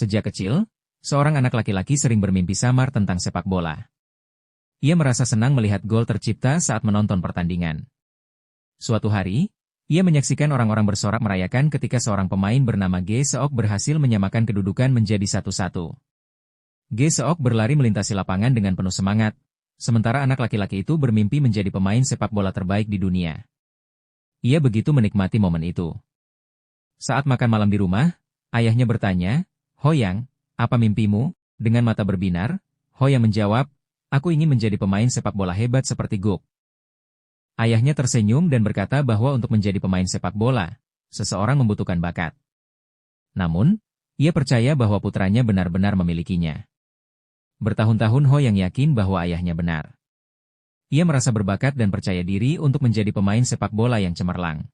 Sejak kecil, seorang anak laki-laki sering bermimpi samar tentang sepak bola. Ia merasa senang melihat gol tercipta saat menonton pertandingan. Suatu hari, ia menyaksikan orang-orang bersorak merayakan ketika seorang pemain bernama Ge Seok berhasil menyamakan kedudukan menjadi 1-1. Ge Seok berlari melintasi lapangan dengan penuh semangat, sementara anak laki-laki itu bermimpi menjadi pemain sepak bola terbaik di dunia. Ia begitu menikmati momen itu. Saat makan malam di rumah, ayahnya bertanya, "Hoyang, apa mimpimu?" Dengan mata berbinar, Hoyang menjawab, "Aku ingin menjadi pemain sepak bola hebat seperti Guk." Ayahnya tersenyum dan berkata bahwa untuk menjadi pemain sepak bola, seseorang membutuhkan bakat. Namun, ia percaya bahwa putranya benar-benar memilikinya. Bertahun-tahun Hoyang yakin bahwa ayahnya benar. Ia merasa berbakat dan percaya diri untuk menjadi pemain sepak bola yang cemerlang.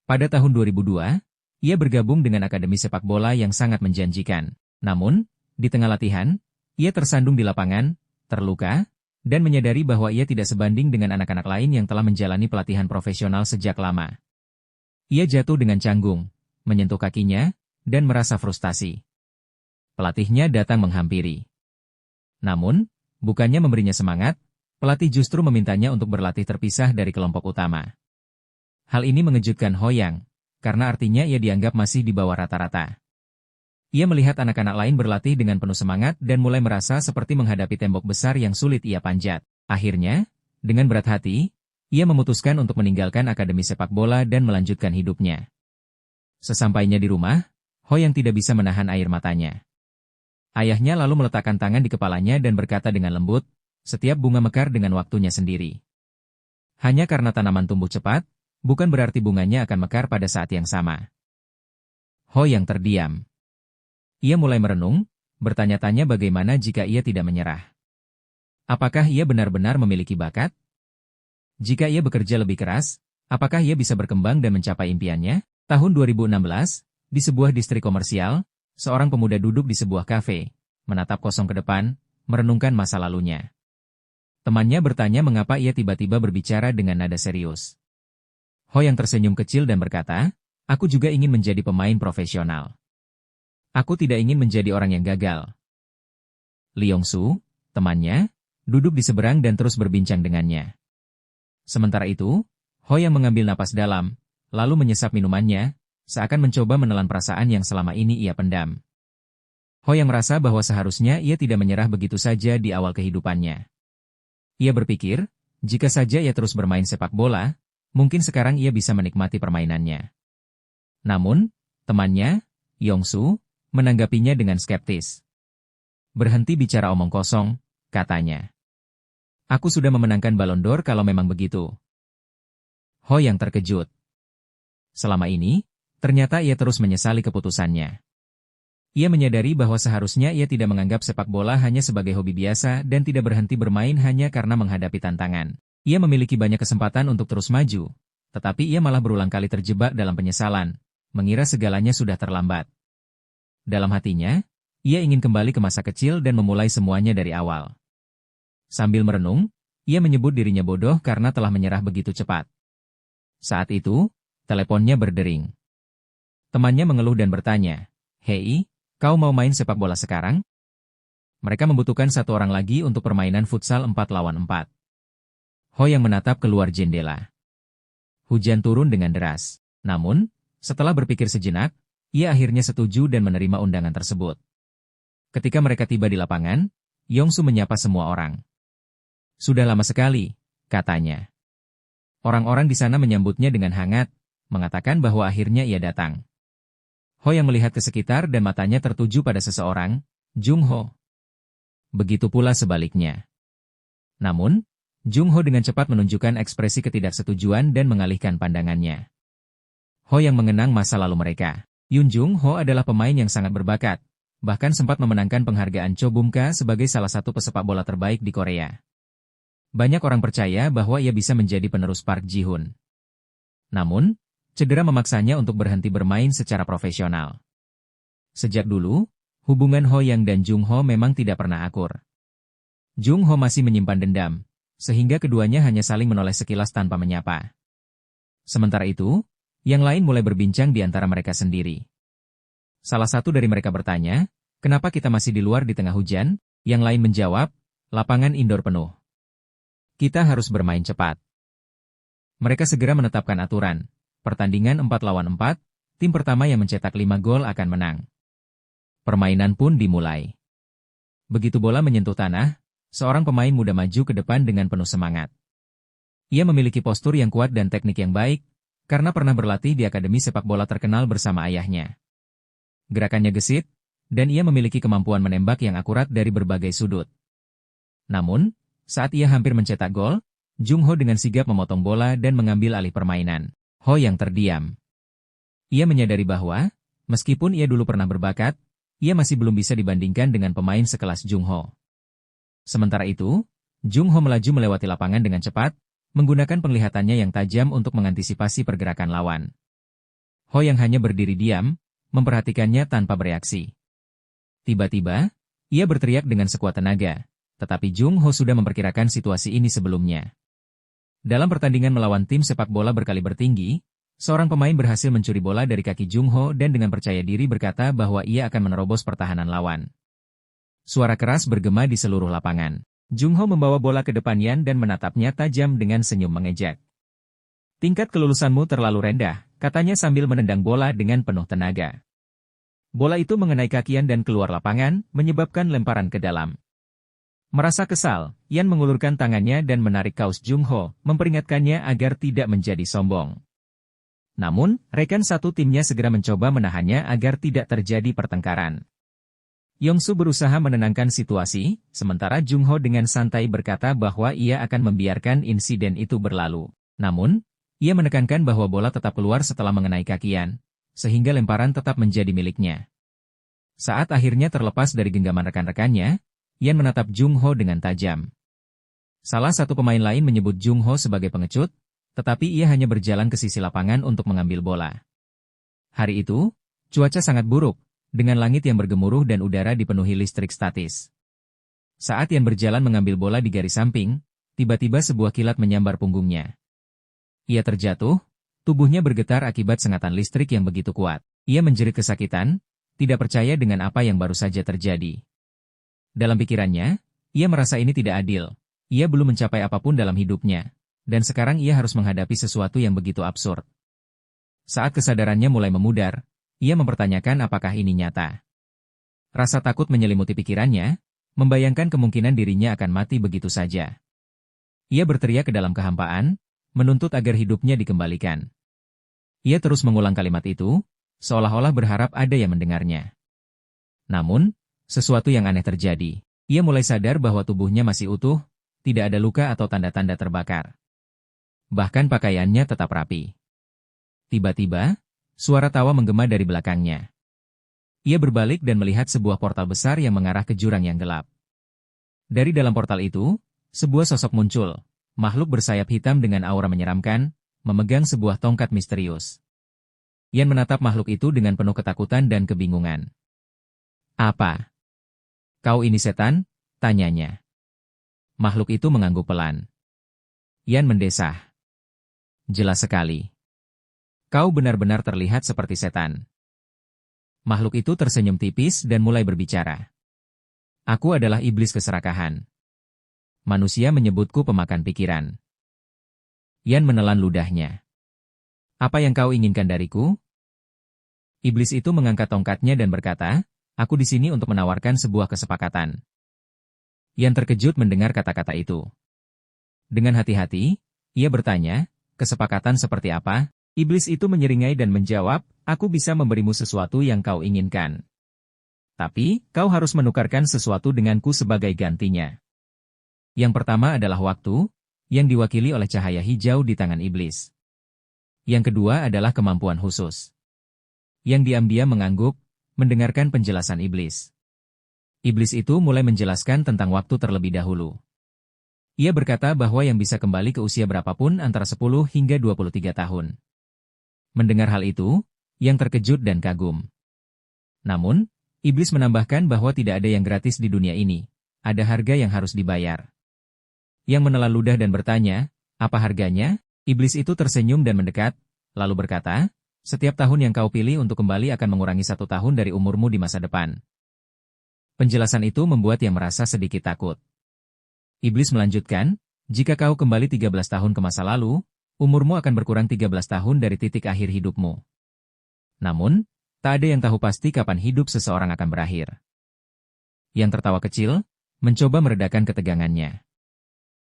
Pada tahun 2002, ia bergabung dengan akademi sepak bola yang sangat menjanjikan. Namun, di tengah latihan, ia tersandung di lapangan, terluka, dan menyadari bahwa ia tidak sebanding dengan anak-anak lain yang telah menjalani pelatihan profesional sejak lama. Ia jatuh dengan canggung, menyentuh kakinya, dan merasa frustasi. Pelatihnya datang menghampiri. Namun, bukannya memberinya semangat, pelatih justru memintanya untuk berlatih terpisah dari kelompok utama. Hal ini mengejutkan Hoyang, karena artinya ia dianggap masih di bawah rata-rata. Ia melihat anak-anak lain berlatih dengan penuh semangat dan mulai merasa seperti menghadapi tembok besar yang sulit ia panjat. Akhirnya, dengan berat hati, ia memutuskan untuk meninggalkan akademi sepak bola dan melanjutkan hidupnya. Sesampainya di rumah, Hoyang tidak bisa menahan air matanya. Ayahnya lalu meletakkan tangan di kepalanya dan berkata dengan lembut, "Setiap bunga mekar dengan waktunya sendiri. Hanya karena tanaman tumbuh cepat, bukan berarti bunganya akan mekar pada saat yang sama." Hoyang terdiam. Ia mulai merenung, bertanya-tanya bagaimana jika ia tidak menyerah. Apakah ia benar-benar memiliki bakat? Jika ia bekerja lebih keras, apakah ia bisa berkembang dan mencapai impiannya? Tahun 2016, di sebuah distrik komersial, seorang pemuda duduk di sebuah kafe, menatap kosong ke depan, merenungkan masa lalunya. Temannya bertanya mengapa ia tiba-tiba berbicara dengan nada serius. Hoyang tersenyum kecil dan berkata, "Aku juga ingin menjadi pemain profesional. Aku tidak ingin menjadi orang yang gagal." Liongsu, temannya, duduk di seberang dan terus berbincang dengannya. Sementara itu, Hoyang mengambil napas dalam, lalu menyesap minumannya, seakan mencoba menelan perasaan yang selama ini ia pendam. Hoyang merasa bahwa seharusnya ia tidak menyerah begitu saja di awal kehidupannya. Ia berpikir, jika saja ia terus bermain sepak bola, mungkin sekarang ia bisa menikmati permainannya. Namun, temannya, Yongsu, menanggapinya dengan skeptis. "Berhenti bicara omong kosong," katanya. "Aku sudah memenangkan Ballon d'Or kalau memang begitu." Hoyang terkejut. Selama ini, ternyata ia terus menyesali keputusannya. Ia menyadari bahwa seharusnya ia tidak menganggap sepak bola hanya sebagai hobi biasa dan tidak berhenti bermain hanya karena menghadapi tantangan. Ia memiliki banyak kesempatan untuk terus maju, tetapi ia malah berulang kali terjebak dalam penyesalan, mengira segalanya sudah terlambat. Dalam hatinya, ia ingin kembali ke masa kecil dan memulai semuanya dari awal. Sambil merenung, ia menyebut dirinya bodoh karena telah menyerah begitu cepat. Saat itu, teleponnya berdering. Temannya mengeluh dan bertanya, "Hei, kau mau main sepak bola sekarang?" Mereka membutuhkan satu orang lagi untuk permainan futsal 4 lawan 4. Hoyang menatap keluar jendela. Hujan turun dengan deras. Namun, setelah berpikir sejenak, ia akhirnya setuju dan menerima undangan tersebut. Ketika mereka tiba di lapangan, Yongsu menyapa semua orang. "Sudah lama sekali," katanya. Orang-orang di sana menyambutnya dengan hangat, mengatakan bahwa akhirnya ia datang. Hoyang melihat ke sekitar dan matanya tertuju pada seseorang, Jung Ho. Begitu pula sebaliknya. Namun, Jung Ho dengan cepat menunjukkan ekspresi ketidaksetujuan dan mengalihkan pandangannya. Hoyang mengenang masa lalu mereka. Yoon Jung Ho adalah pemain yang sangat berbakat, bahkan sempat memenangkan penghargaan Cho Bum-ka sebagai salah satu pesepak bola terbaik di Korea. Banyak orang percaya bahwa ia bisa menjadi penerus Park Ji-hoon. Namun, cedera memaksanya untuk berhenti bermain secara profesional. Sejak dulu, hubungan Hoyang dan Jung Ho memang tidak pernah akur. Jung Ho masih menyimpan dendam, sehingga keduanya hanya saling menoleh sekilas tanpa menyapa. Sementara itu, yang lain mulai berbincang di antara mereka sendiri. Salah satu dari mereka bertanya, kenapa kita masih di luar di tengah hujan? Yang lain menjawab, lapangan indoor penuh. Kita harus bermain cepat. Mereka segera menetapkan aturan. Pertandingan 4 lawan 4, tim pertama yang mencetak 5 gol akan menang. Permainan pun dimulai. Begitu bola menyentuh tanah, seorang pemain muda maju ke depan dengan penuh semangat. Ia memiliki postur yang kuat dan teknik yang baik, karena pernah berlatih di akademi sepak bola terkenal bersama ayahnya. Gerakannya gesit, dan ia memiliki kemampuan menembak yang akurat dari berbagai sudut. Namun, saat ia hampir mencetak gol, Jung Ho dengan sigap memotong bola dan mengambil alih permainan. Ho yang terdiam. Ia menyadari bahwa, meskipun ia dulu pernah berbakat, ia masih belum bisa dibandingkan dengan pemain sekelas Jung Ho. Sementara itu, Jung Ho melaju melewati lapangan dengan cepat, menggunakan penglihatannya yang tajam untuk mengantisipasi pergerakan lawan. Ho yang hanya berdiri diam, memperhatikannya tanpa bereaksi. Tiba-tiba, ia berteriak dengan sekuat tenaga, tetapi Jung Ho sudah memperkirakan situasi ini sebelumnya. Dalam pertandingan melawan tim sepak bola berkaliber tinggi, seorang pemain berhasil mencuri bola dari kaki Jung Ho dan dengan percaya diri berkata bahwa ia akan menerobos pertahanan lawan. Suara keras bergema di seluruh lapangan. Jung Ho membawa bola ke depan Yan dan menatapnya tajam dengan senyum mengejek. Tingkat kelulusanmu terlalu rendah, katanya sambil menendang bola dengan penuh tenaga. Bola itu mengenai kaki Yan dan keluar lapangan, menyebabkan lemparan ke dalam. Merasa kesal, Yan mengulurkan tangannya dan menarik kaus Jung Ho, memperingatkannya agar tidak menjadi sombong. Namun, rekan satu timnya segera mencoba menahannya agar tidak terjadi pertengkaran. Yongsu berusaha menenangkan situasi, sementara Jung Ho dengan santai berkata bahwa ia akan membiarkan insiden itu berlalu. Namun, ia menekankan bahwa bola tetap keluar setelah mengenai kaki Yan, sehingga lemparan tetap menjadi miliknya. Saat akhirnya terlepas dari genggaman rekan-rekannya, Yan menatap Jung Ho dengan tajam. Salah satu pemain lain menyebut Jung Ho sebagai pengecut, tetapi ia hanya berjalan ke sisi lapangan untuk mengambil bola. Hari itu, cuaca sangat buruk, dengan langit yang bergemuruh dan udara dipenuhi listrik statis. Saat Yan berjalan mengambil bola di garis samping, tiba-tiba sebuah kilat menyambar punggungnya. Ia terjatuh, tubuhnya bergetar akibat sengatan listrik yang begitu kuat. Ia menjerit kesakitan, tidak percaya dengan apa yang baru saja terjadi. Dalam pikirannya, ia merasa ini tidak adil. Ia belum mencapai apapun dalam hidupnya, dan sekarang ia harus menghadapi sesuatu yang begitu absurd. Saat kesadarannya mulai memudar, ia mempertanyakan apakah ini nyata. Rasa takut menyelimuti pikirannya, membayangkan kemungkinan dirinya akan mati begitu saja. Ia berteriak ke dalam kehampaan, menuntut agar hidupnya dikembalikan. Ia terus mengulang kalimat itu, seolah-olah berharap ada yang mendengarnya. Namun, sesuatu yang aneh terjadi. Ia mulai sadar bahwa tubuhnya masih utuh, tidak ada luka atau tanda-tanda terbakar. Bahkan pakaiannya tetap rapi. Tiba-tiba, suara tawa menggema dari belakangnya. Ia berbalik dan melihat sebuah portal besar yang mengarah ke jurang yang gelap. Dari dalam portal itu, sebuah sosok muncul, makhluk bersayap hitam dengan aura menyeramkan, memegang sebuah tongkat misterius. Yan menatap makhluk itu dengan penuh ketakutan dan kebingungan. Apa? Kau ini setan? Tanyanya. Makhluk itu mengangguk pelan. Yan mendesah. Jelas sekali. Kau benar-benar terlihat seperti setan. Makhluk itu tersenyum tipis dan mulai berbicara. Aku adalah iblis keserakahan. Manusia menyebutku pemakan pikiran. Yan menelan ludahnya. Apa yang kau inginkan dariku? Iblis itu mengangkat tongkatnya dan berkata, aku di sini untuk menawarkan sebuah kesepakatan. Yan terkejut mendengar kata-kata itu. Dengan hati-hati, ia bertanya, kesepakatan seperti apa? Iblis itu menyeringai dan menjawab, aku bisa memberimu sesuatu yang kau inginkan. Tapi, kau harus menukarkan sesuatu denganku sebagai gantinya. Yang pertama adalah waktu, yang diwakili oleh cahaya hijau di tangan iblis. Yang kedua adalah kemampuan khusus. Yang diam-diam mengangguk, mendengarkan penjelasan iblis. Iblis itu mulai menjelaskan tentang waktu terlebih dahulu. Ia berkata bahwa yang bisa kembali ke usia berapapun antara 10 hingga 23 tahun. Mendengar hal itu, Yang terkejut dan kagum. Namun, iblis menambahkan bahwa tidak ada yang gratis di dunia ini. Ada harga yang harus dibayar. Yang menelan ludah dan bertanya, apa harganya? Iblis itu tersenyum dan mendekat, lalu berkata, Setiap tahun yang kau pilih untuk kembali akan mengurangi 1 tahun dari umurmu di masa depan. Penjelasan itu membuat ia merasa sedikit takut. Iblis melanjutkan, jika kau kembali 13 tahun ke masa lalu, umurmu akan berkurang 13 tahun dari titik akhir hidupmu. Namun, tak ada yang tahu pasti kapan hidup seseorang akan berakhir. Yang tertawa kecil, mencoba meredakan ketegangannya.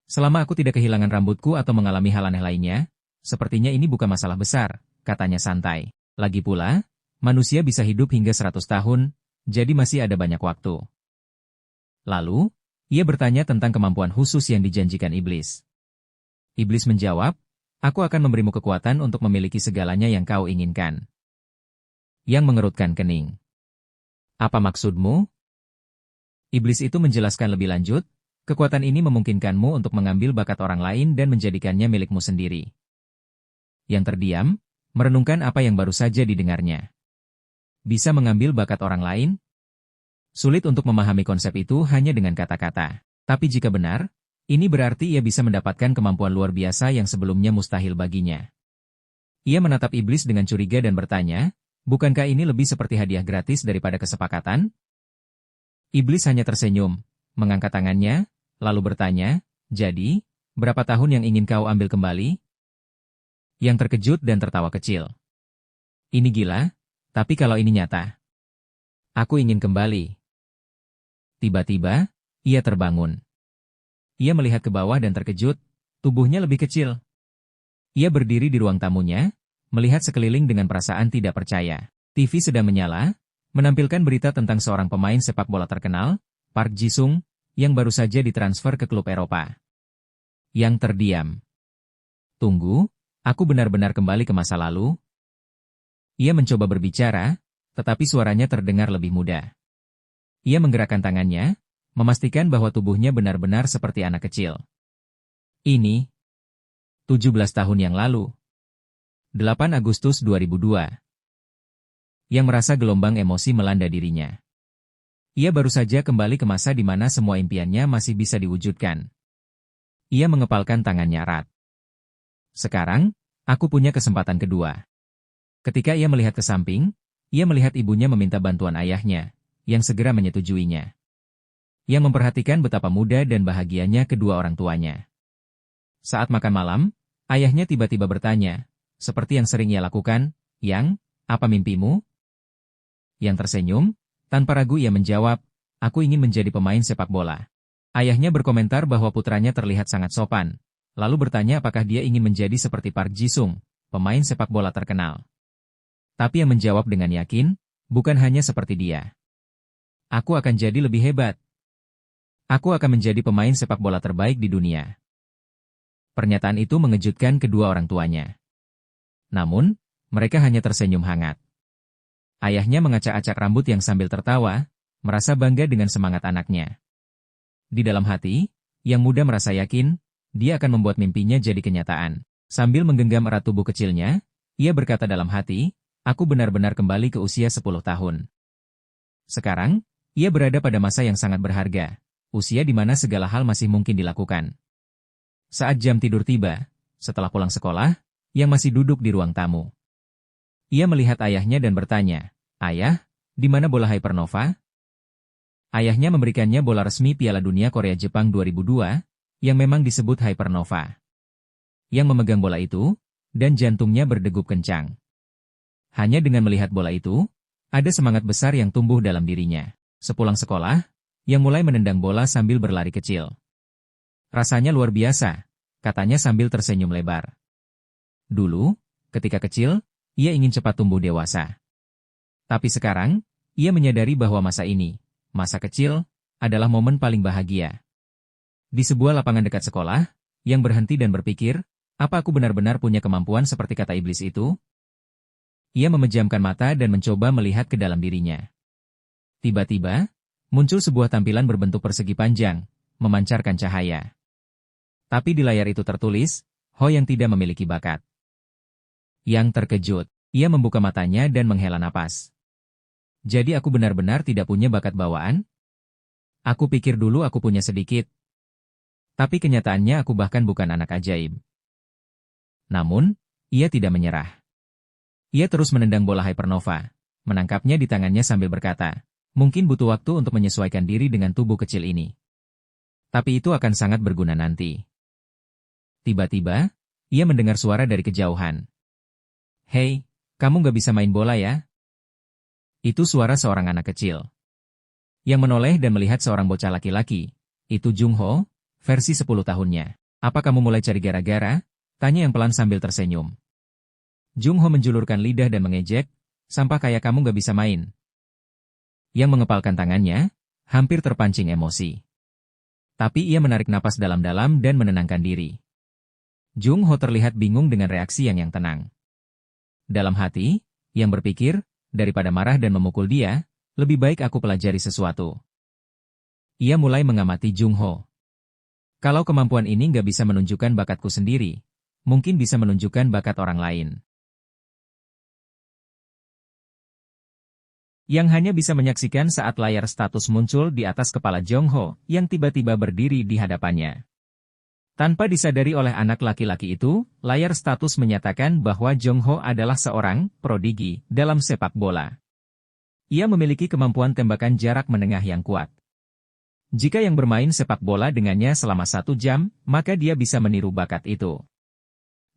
Selama aku tidak kehilangan rambutku atau mengalami hal aneh lainnya, sepertinya ini bukan masalah besar, katanya santai. Lagi pula, manusia bisa hidup hingga 100 tahun, jadi masih ada banyak waktu. Lalu, ia bertanya tentang kemampuan khusus yang dijanjikan iblis. Iblis menjawab, aku akan memberimu kekuatan untuk memiliki segalanya yang kau inginkan. Yang mengerutkan kening. Apa maksudmu? Iblis itu menjelaskan lebih lanjut, kekuatan ini memungkinkanmu untuk mengambil bakat orang lain dan menjadikannya milikmu sendiri. Yang terdiam, merenungkan apa yang baru saja didengarnya. Bisa mengambil bakat orang lain? Sulit untuk memahami konsep itu hanya dengan kata-kata. Tapi jika benar, ini berarti ia bisa mendapatkan kemampuan luar biasa yang sebelumnya mustahil baginya. Ia menatap iblis dengan curiga dan bertanya, bukankah ini lebih seperti hadiah gratis daripada kesepakatan? Iblis hanya tersenyum, mengangkat tangannya, lalu bertanya, jadi, berapa tahun yang ingin kau ambil kembali? Yang terkejut dan tertawa kecil. Ini gila, tapi kalau ini nyata. Aku ingin kembali. Tiba-tiba, ia terbangun. Ia melihat ke bawah dan terkejut, tubuhnya lebih kecil. Ia berdiri di ruang tamunya, melihat sekeliling dengan perasaan tidak percaya. TV sedang menyala, menampilkan berita tentang seorang pemain sepak bola terkenal, Park Ji-sung, yang baru saja ditransfer ke klub Eropa. Yang terdiam. Tunggu, aku benar-benar kembali ke masa lalu? Ia mencoba berbicara, tetapi suaranya terdengar lebih mudah. Ia menggerakkan tangannya, memastikan bahwa tubuhnya benar-benar seperti anak kecil. Ini 17 tahun yang lalu. 8 Agustus 2002. Yang merasa gelombang emosi melanda dirinya. Ia baru saja kembali ke masa di mana semua impiannya masih bisa diwujudkan. Ia mengepalkan tangannya erat. Sekarang, aku punya kesempatan kedua. Ketika ia melihat ke samping, ia melihat ibunya meminta bantuan ayahnya, yang segera menyetujuinya. Yang memperhatikan betapa muda dan bahagianya kedua orang tuanya. Saat makan malam, ayahnya tiba-tiba bertanya, seperti yang sering ia lakukan, "Yang, apa mimpimu?" Yang tersenyum, tanpa ragu ia menjawab, "Aku ingin menjadi pemain sepak bola." Ayahnya berkomentar bahwa putranya terlihat sangat sopan, lalu bertanya apakah dia ingin menjadi seperti Park Ji-sung, pemain sepak bola terkenal. Tapi yang menjawab dengan yakin, bukan hanya seperti dia. Aku akan jadi lebih hebat. Aku akan menjadi pemain sepak bola terbaik di dunia. Pernyataan itu mengejutkan kedua orang tuanya. Namun, mereka hanya tersenyum hangat. Ayahnya mengacak-acak rambut yang sambil tertawa, merasa bangga dengan semangat anaknya. Di dalam hati, yang muda merasa yakin, dia akan membuat mimpinya jadi kenyataan. Sambil menggenggam erat tubuh kecilnya, ia berkata dalam hati, aku benar-benar kembali ke usia 10 tahun. Sekarang, ia berada pada masa yang sangat berharga, usia di mana segala hal masih mungkin dilakukan. Saat jam tidur tiba, setelah pulang sekolah, yang masih duduk di ruang tamu. Ia melihat ayahnya dan bertanya, "Ayah, di mana bola Hypernova?" Ayahnya memberikannya bola resmi Piala Dunia Korea-Jepang 2002, yang memang disebut Hypernova. Yang memegang bola itu, dan jantungnya berdegup kencang. Hanya dengan melihat bola itu, ada semangat besar yang tumbuh dalam dirinya. Sepulang sekolah, yang mulai menendang bola sambil berlari kecil. Rasanya luar biasa, katanya sambil tersenyum lebar. Dulu, ketika kecil, ia ingin cepat tumbuh dewasa. Tapi sekarang, ia menyadari bahwa masa ini, masa kecil, adalah momen paling bahagia. Di sebuah lapangan dekat sekolah, yang berhenti dan berpikir, apa aku benar-benar punya kemampuan seperti kata iblis itu? Ia memejamkan mata dan mencoba melihat ke dalam dirinya. Tiba-tiba, muncul sebuah tampilan berbentuk persegi panjang, memancarkan cahaya. Tapi di layar itu tertulis, Ho yang tidak memiliki bakat. Yang terkejut, ia membuka matanya dan menghela napas. Jadi aku benar-benar tidak punya bakat bawaan? Aku pikir dulu aku punya sedikit. Tapi kenyataannya aku bahkan bukan anak ajaib. Namun, ia tidak menyerah. Ia terus menendang bola hypernova, menangkapnya di tangannya sambil berkata, mungkin butuh waktu untuk menyesuaikan diri dengan tubuh kecil ini. Tapi itu akan sangat berguna nanti. Tiba-tiba, ia mendengar suara dari kejauhan. Hei, kamu gak bisa main bola ya? Itu suara seorang anak kecil. Yang menoleh dan melihat seorang bocah laki-laki. Itu Jung Ho, versi 10 tahunnya. Apa kamu mulai cari gara-gara? Tanya yang pelan sambil tersenyum. Jung Ho menjulurkan lidah dan mengejek, sampah kayak kamu gak bisa main. Yang mengepalkan tangannya, hampir terpancing emosi. Tapi ia menarik napas dalam-dalam dan menenangkan diri. Jung Ho terlihat bingung dengan reaksi yang tenang. Dalam hati, yang berpikir, daripada marah dan memukul dia, lebih baik aku pelajari sesuatu. Ia mulai mengamati Jung Ho. Kalau kemampuan ini nggak bisa menunjukkan bakatku sendiri, mungkin bisa menunjukkan bakat orang lain. Yang hanya bisa menyaksikan saat layar status muncul di atas kepala Jung Ho, yang tiba-tiba berdiri di hadapannya. Tanpa disadari oleh anak laki-laki itu, layar status menyatakan bahwa Jung Ho adalah seorang prodigi dalam sepak bola. Ia memiliki kemampuan tembakan jarak menengah yang kuat. Jika yang bermain sepak bola dengannya selama 1 jam, maka dia bisa meniru bakat itu.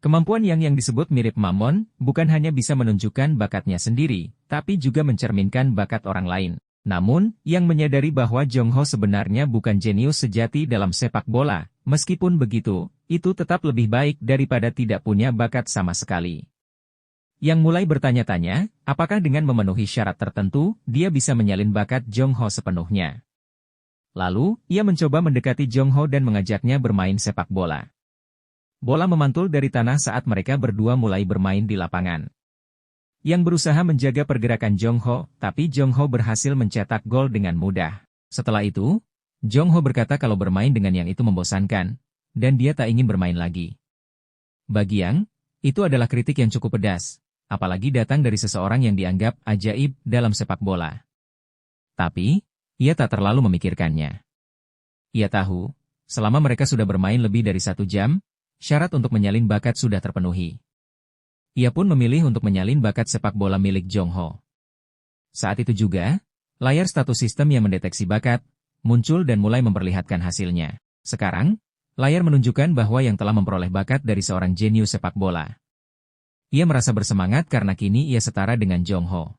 Kemampuan yang disebut mirip Mammon, bukan hanya bisa menunjukkan bakatnya sendiri, tapi juga mencerminkan bakat orang lain. Namun, yang menyadari bahwa Jung Ho sebenarnya bukan jenius sejati dalam sepak bola, meskipun begitu, itu tetap lebih baik daripada tidak punya bakat sama sekali. Yang mulai bertanya-tanya, apakah dengan memenuhi syarat tertentu, dia bisa menyalin bakat Jung Ho sepenuhnya. Lalu, ia mencoba mendekati Jung Ho dan mengajaknya bermain sepak bola. Bola memantul dari tanah saat mereka berdua mulai bermain di lapangan. Yang berusaha menjaga pergerakan Jung Ho, tapi Jung Ho berhasil mencetak gol dengan mudah. Setelah itu, Jung Ho berkata kalau bermain dengan yang itu membosankan, dan dia tak ingin bermain lagi. Bagi Yang, itu adalah kritik yang cukup pedas, apalagi datang dari seseorang yang dianggap ajaib dalam sepak bola. Tapi, ia tak terlalu memikirkannya. Ia tahu, selama mereka sudah bermain lebih dari 1 jam, syarat untuk menyalin bakat sudah terpenuhi. Ia pun memilih untuk menyalin bakat sepak bola milik Jung Ho. Saat itu juga, layar status sistem yang mendeteksi bakat muncul dan mulai memperlihatkan hasilnya. Sekarang, layar menunjukkan bahwa yang telah memperoleh bakat dari seorang jenius sepak bola. Ia merasa bersemangat karena kini ia setara dengan Jung Ho.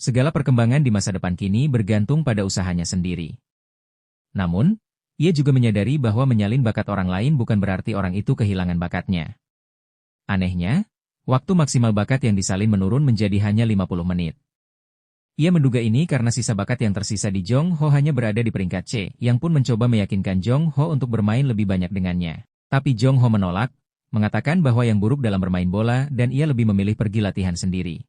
Segala perkembangan di masa depan kini bergantung pada usahanya sendiri. Namun, ia juga menyadari bahwa menyalin bakat orang lain bukan berarti orang itu kehilangan bakatnya. Anehnya, waktu maksimal bakat yang disalin menurun menjadi hanya 50 menit. Ia menduga ini karena sisa bakat yang tersisa di Jung Ho hanya berada di peringkat C, yang pun mencoba meyakinkan Jung Ho untuk bermain lebih banyak dengannya. Tapi Jung Ho menolak, mengatakan bahwa yang buruk dalam bermain bola dan ia lebih memilih pergi latihan sendiri.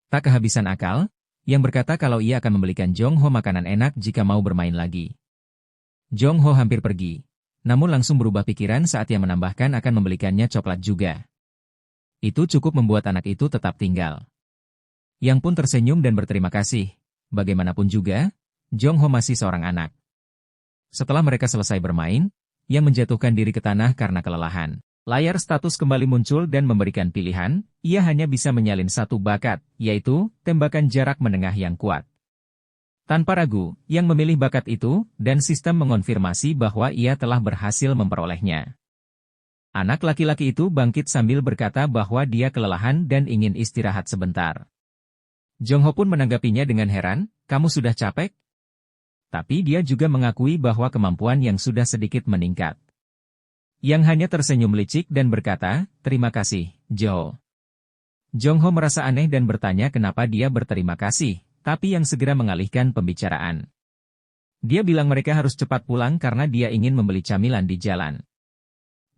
Tak kehabisan akal, yang berkata kalau ia akan membelikan Jung Ho makanan enak jika mau bermain lagi. Jung Ho hampir pergi, namun langsung berubah pikiran saat ia menambahkan akan membelikannya coklat juga. Itu cukup membuat anak itu tetap tinggal. Yang pun tersenyum dan berterima kasih. Bagaimanapun juga, Jung Ho masih seorang anak. Setelah mereka selesai bermain, ia menjatuhkan diri ke tanah karena kelelahan. Layar status kembali muncul dan memberikan pilihan, ia hanya bisa menyalin 1 bakat, yaitu tembakan jarak menengah yang kuat. Tanpa ragu, yang memilih bakat itu, dan sistem mengonfirmasi bahwa ia telah berhasil memperolehnya. Anak laki-laki itu bangkit sambil berkata bahwa dia kelelahan dan ingin istirahat sebentar. Jung Ho pun menanggapinya dengan heran, kamu sudah capek? Tapi dia juga mengakui bahwa kemampuan yang sudah sedikit meningkat. Yang hanya tersenyum licik dan berkata, terima kasih, Jo. Jung Ho merasa aneh dan bertanya kenapa dia berterima kasih, tapi yang segera mengalihkan pembicaraan. Dia bilang mereka harus cepat pulang karena dia ingin membeli camilan di jalan.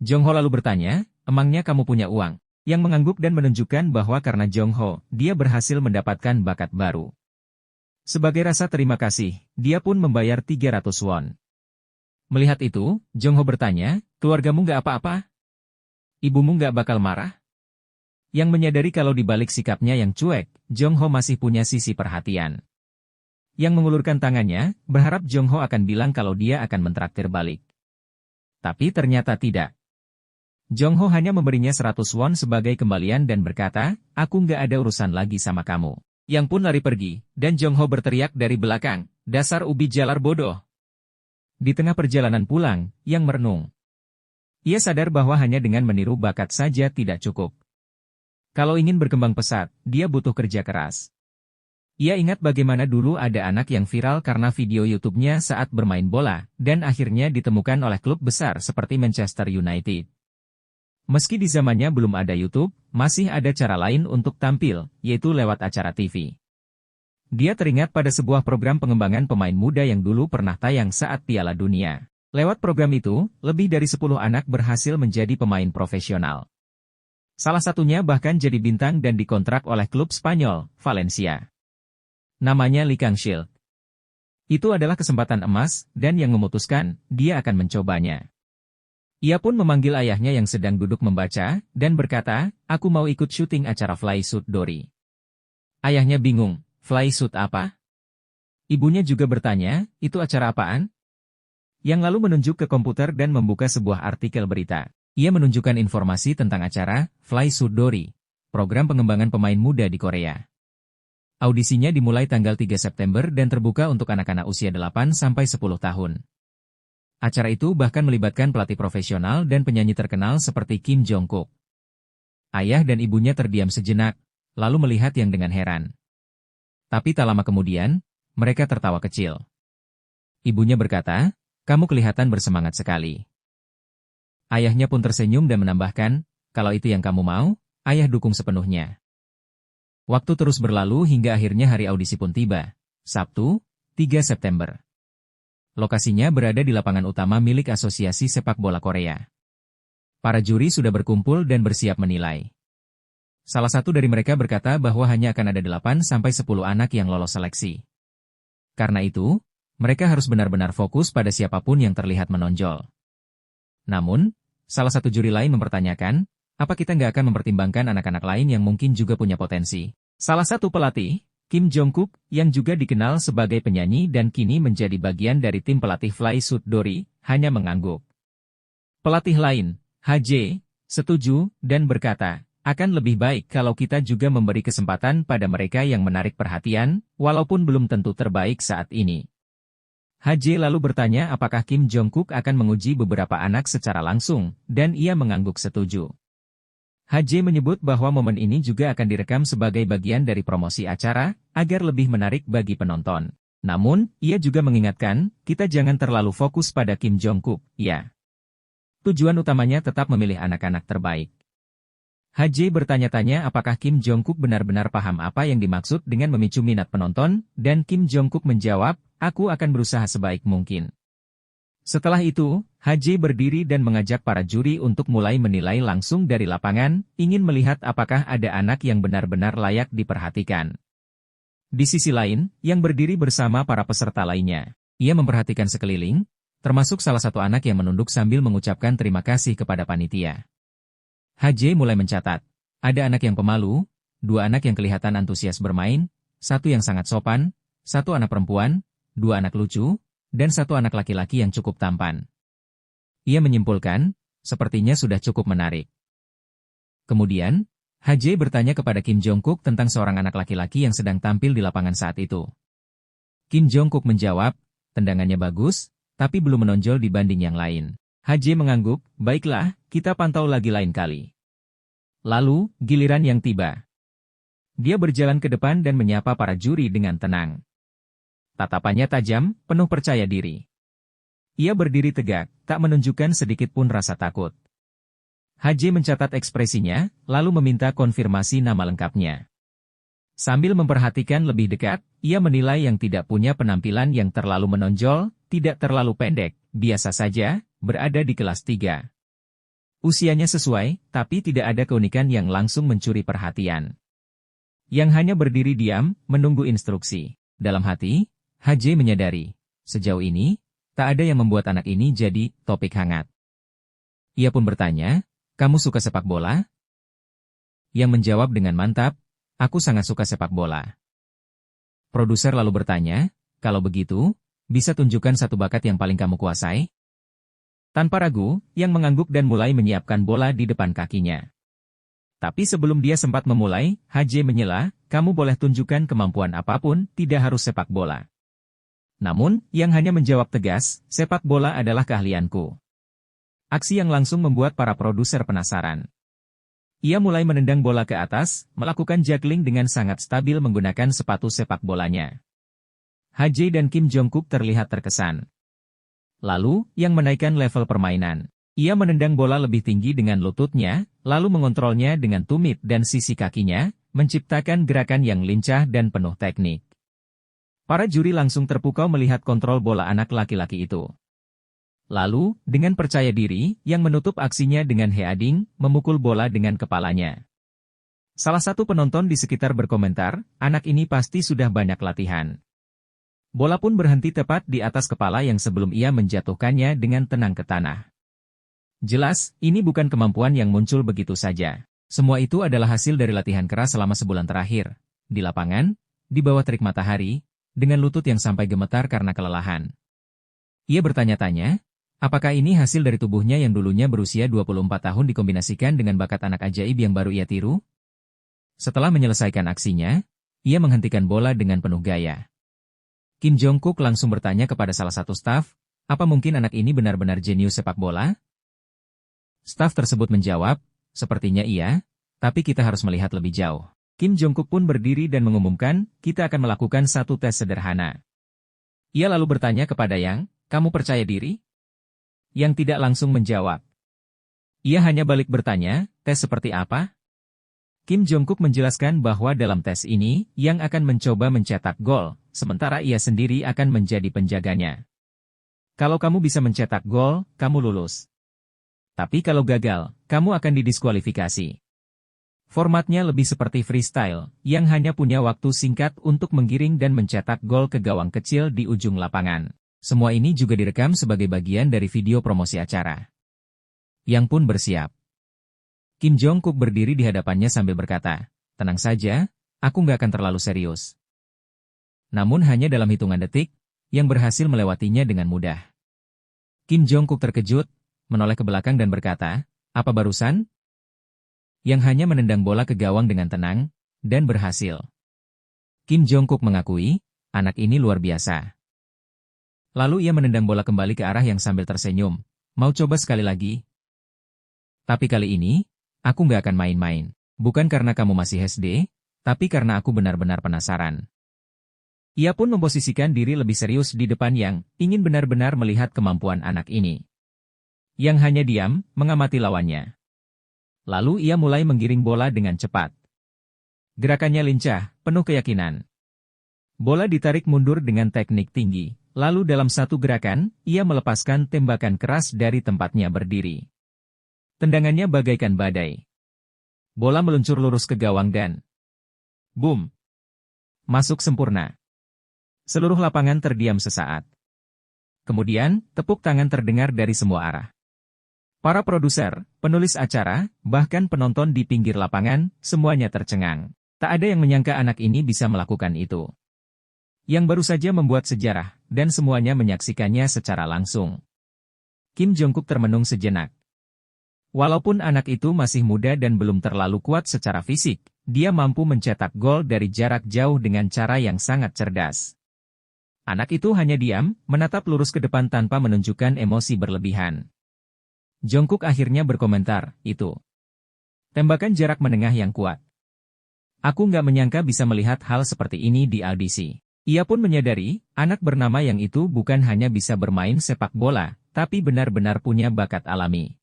Jung Ho lalu bertanya, emangnya kamu punya uang? Yang mengangguk dan menunjukkan bahwa karena Jung Ho, dia berhasil mendapatkan bakat baru. Sebagai rasa terima kasih, dia pun membayar 300 won. Melihat itu, Jung Ho bertanya, keluargamu nggak apa-apa? Ibumu nggak bakal marah? Yang menyadari kalau dibalik sikapnya yang cuek, Jung Ho masih punya sisi perhatian. Yang mengulurkan tangannya, berharap Jung Ho akan bilang kalau dia akan mentraktir balik. Tapi ternyata tidak. Jong Ho hanya memberinya 100 won sebagai kembalian dan berkata, aku nggak ada urusan lagi sama kamu. Yang pun lari pergi, dan Jong Ho berteriak dari belakang, dasar ubi jalar bodoh. Di tengah perjalanan pulang, Yang merenung. Ia sadar bahwa hanya dengan meniru bakat saja tidak cukup. Kalau ingin berkembang pesat, dia butuh kerja keras. Ia ingat bagaimana dulu ada anak yang viral karena video YouTube-nya saat bermain bola, dan akhirnya ditemukan oleh klub besar seperti Manchester United. Meski di zamannya belum ada YouTube, masih ada cara lain untuk tampil, yaitu lewat acara TV. Dia teringat pada sebuah program pengembangan pemain muda yang dulu pernah tayang saat Piala Dunia. Lewat program itu, lebih dari 10 anak berhasil menjadi pemain profesional. Salah satunya bahkan jadi bintang dan dikontrak oleh klub Spanyol, Valencia. Namanya Lee Kang-shil. Itu adalah kesempatan emas, dan Yang memutuskan, dia akan mencobanya. Ia pun memanggil ayahnya yang sedang duduk membaca, dan berkata, aku mau ikut syuting acara Fly Shoot Dory. Ayahnya bingung, Fly Shoot apa? Ibunya juga bertanya, itu acara apaan? Yang lalu menunjuk ke komputer dan membuka sebuah artikel berita. Ia menunjukkan informasi tentang acara Fly Shoot Dory, program pengembangan pemain muda di Korea. Audisinya dimulai tanggal 3 September dan terbuka untuk anak-anak usia 8-10 tahun. Acara itu bahkan melibatkan pelatih profesional dan penyanyi terkenal seperti Kim Jong-kook. Ayah dan ibunya terdiam sejenak, lalu melihat Yang dengan heran. Tapi tak lama kemudian, mereka tertawa kecil. Ibunya berkata, kamu kelihatan bersemangat sekali. Ayahnya pun tersenyum dan menambahkan, kalau itu yang kamu mau, ayah dukung sepenuhnya. Waktu terus berlalu hingga akhirnya hari audisi pun tiba, Sabtu, 3 September. Lokasinya berada di lapangan utama milik Asosiasi Sepak Bola Korea. Para juri sudah berkumpul dan bersiap menilai. Salah satu dari mereka berkata bahwa hanya akan ada 8-10 anak yang lolos seleksi. Karena itu, mereka harus benar-benar fokus pada siapapun yang terlihat menonjol. Namun, salah satu juri lain mempertanyakan, apa kita nggak akan mempertimbangkan anak-anak lain yang mungkin juga punya potensi? Salah satu pelatih, Kim Jong-kook, yang juga dikenal sebagai penyanyi dan kini menjadi bagian dari tim pelatih Fly Shoot Dory, hanya mengangguk. Pelatih lain, HJ, setuju, dan berkata, akan lebih baik kalau kita juga memberi kesempatan pada mereka yang menarik perhatian, walaupun belum tentu terbaik saat ini. HJ lalu bertanya apakah Kim Jong-kook akan menguji beberapa anak secara langsung, dan ia mengangguk setuju. HJ menyebut bahwa momen ini juga akan direkam sebagai bagian dari promosi acara, agar lebih menarik bagi penonton. Namun, ia juga mengingatkan, kita jangan terlalu fokus pada Kim Jong-kook, ya. Tujuan utamanya tetap memilih anak-anak terbaik. HJ bertanya-tanya apakah Kim Jong-kook benar-benar paham apa yang dimaksud dengan memicu minat penonton, dan Kim Jong-kook menjawab, aku akan berusaha sebaik mungkin. Setelah itu, HJ berdiri dan mengajak para juri untuk mulai menilai langsung dari lapangan, ingin melihat apakah ada anak yang benar-benar layak diperhatikan. Di sisi lain, Yang berdiri bersama para peserta lainnya. Ia memperhatikan sekeliling, termasuk salah satu anak yang menunduk sambil mengucapkan terima kasih kepada panitia. HJ mulai mencatat, ada anak yang pemalu, 2 anak yang kelihatan antusias bermain, 1 yang sangat sopan, 1 anak perempuan, 2 anak lucu, dan 1 anak laki-laki yang cukup tampan. Ia menyimpulkan, sepertinya sudah cukup menarik. Kemudian, HJ bertanya kepada Kim Jong-kook tentang seorang anak laki-laki yang sedang tampil di lapangan saat itu. Kim Jong-kook menjawab, tendangannya bagus, tapi belum menonjol dibanding yang lain. HJ mengangguk, baiklah, kita pantau lagi lain kali. Lalu, giliran Yang tiba. Dia berjalan ke depan dan menyapa para juri dengan tenang. Tatapannya tajam, penuh percaya diri. Ia berdiri tegak, tak menunjukkan sedikit pun rasa takut. HJ mencatat ekspresinya, lalu meminta konfirmasi nama lengkapnya. Sambil memperhatikan lebih dekat, ia menilai Yang tidak punya penampilan yang terlalu menonjol, tidak terlalu pendek, biasa saja, berada di kelas 3. Usianya sesuai, tapi tidak ada keunikan yang langsung mencuri perhatian. Yang hanya berdiri diam, menunggu instruksi. Dalam hati, HJ menyadari, sejauh ini, tak ada yang membuat anak ini jadi topik hangat. Ia pun bertanya, kamu suka sepak bola? Yang menjawab dengan mantap, aku sangat suka sepak bola. Produser lalu bertanya, kalau begitu, bisa tunjukkan satu bakat yang paling kamu kuasai? Tanpa ragu, Yang mengangguk dan mulai menyiapkan bola di depan kakinya. Tapi sebelum dia sempat memulai, HJ menyela, kamu boleh tunjukkan kemampuan apapun, tidak harus sepak bola. Namun, Yang hanya menjawab tegas, sepak bola adalah keahlianku. Aksi yang langsung membuat para produser penasaran. Ia mulai menendang bola ke atas, melakukan juggling dengan sangat stabil menggunakan sepatu sepak bolanya. HJ dan Kim Jong-kook terlihat terkesan. Lalu, Yang menaikkan level permainan. Ia menendang bola lebih tinggi dengan lututnya, lalu mengontrolnya dengan tumit dan sisi kakinya, menciptakan gerakan yang lincah dan penuh teknik. Para juri langsung terpukau melihat kontrol bola anak laki-laki itu. Lalu, dengan percaya diri, Yang menutup aksinya dengan heading, memukul bola dengan kepalanya. Salah satu penonton di sekitar berkomentar, anak ini pasti sudah banyak latihan. Bola pun berhenti tepat di atas kepala Yang sebelum ia menjatuhkannya dengan tenang ke tanah. Jelas, ini bukan kemampuan yang muncul begitu saja. Semua itu adalah hasil dari latihan keras selama sebulan terakhir. Di lapangan, di bawah terik matahari, dengan lutut yang sampai gemetar karena kelelahan. Ia bertanya-tanya, apakah ini hasil dari tubuhnya yang dulunya berusia 24 tahun dikombinasikan dengan bakat anak ajaib yang baru ia tiru? Setelah menyelesaikan aksinya, ia menghentikan bola dengan penuh gaya. Kim Jong-kook langsung bertanya kepada salah satu staf, apa mungkin anak ini benar-benar jenius sepak bola? Staf tersebut menjawab, sepertinya iya, tapi kita harus melihat lebih jauh. Kim Jong-kook pun berdiri dan mengumumkan, kita akan melakukan satu tes sederhana. Ia lalu bertanya kepada Yang, kamu percaya diri? Yang tidak langsung menjawab. Ia hanya balik bertanya, tes seperti apa? Kim Jong-kook menjelaskan bahwa dalam tes ini, Yang akan mencoba mencetak gol, sementara ia sendiri akan menjadi penjaganya. Kalau kamu bisa mencetak gol, kamu lulus. Tapi kalau gagal, kamu akan didiskualifikasi. Formatnya lebih seperti freestyle, Yang hanya punya waktu singkat untuk menggiring dan mencetak gol ke gawang kecil di ujung lapangan. Semua ini juga direkam sebagai bagian dari video promosi acara. Yang pun bersiap. Kim Jong-kook berdiri di hadapannya sambil berkata, tenang saja, aku nggak akan terlalu serius. Namun hanya dalam hitungan detik, Yang berhasil melewatinya dengan mudah. Kim Jong-kook terkejut, menoleh ke belakang dan berkata, apa barusan? Yang hanya menendang bola ke gawang dengan tenang, dan berhasil. Kim Jong-kook mengakui, anak ini luar biasa. Lalu ia menendang bola kembali ke arah Yang sambil tersenyum, mau coba sekali lagi? Tapi kali ini, aku nggak akan main-main. Bukan karena kamu masih SD, tapi karena aku benar-benar penasaran. Ia pun memposisikan diri lebih serius di depan Yang, ingin benar-benar melihat kemampuan anak ini. Yang hanya diam, mengamati lawannya. Lalu ia mulai menggiring bola dengan cepat. Gerakannya lincah, penuh keyakinan. Bola ditarik mundur dengan teknik tinggi, lalu dalam satu gerakan, ia melepaskan tembakan keras dari tempatnya berdiri. Tendangannya bagaikan badai. Bola meluncur lurus ke gawang dan boom! Masuk sempurna. Seluruh lapangan terdiam sesaat. Kemudian, tepuk tangan terdengar dari semua arah. Para produser, penulis acara, bahkan penonton di pinggir lapangan, semuanya tercengang. Tak ada yang menyangka anak ini bisa melakukan itu. Yang baru saja membuat sejarah, dan semuanya menyaksikannya secara langsung. Kim Jong-kook termenung sejenak. Walaupun anak itu masih muda dan belum terlalu kuat secara fisik, dia mampu mencetak gol dari jarak jauh dengan cara yang sangat cerdas. Anak itu hanya diam, menatap lurus ke depan tanpa menunjukkan emosi berlebihan. Jong-kook akhirnya berkomentar, itu tembakan jarak menengah yang kuat. Aku nggak menyangka bisa melihat hal seperti ini di audisi. Ia pun menyadari, anak bernama Yang itu bukan hanya bisa bermain sepak bola, tapi benar-benar punya bakat alami.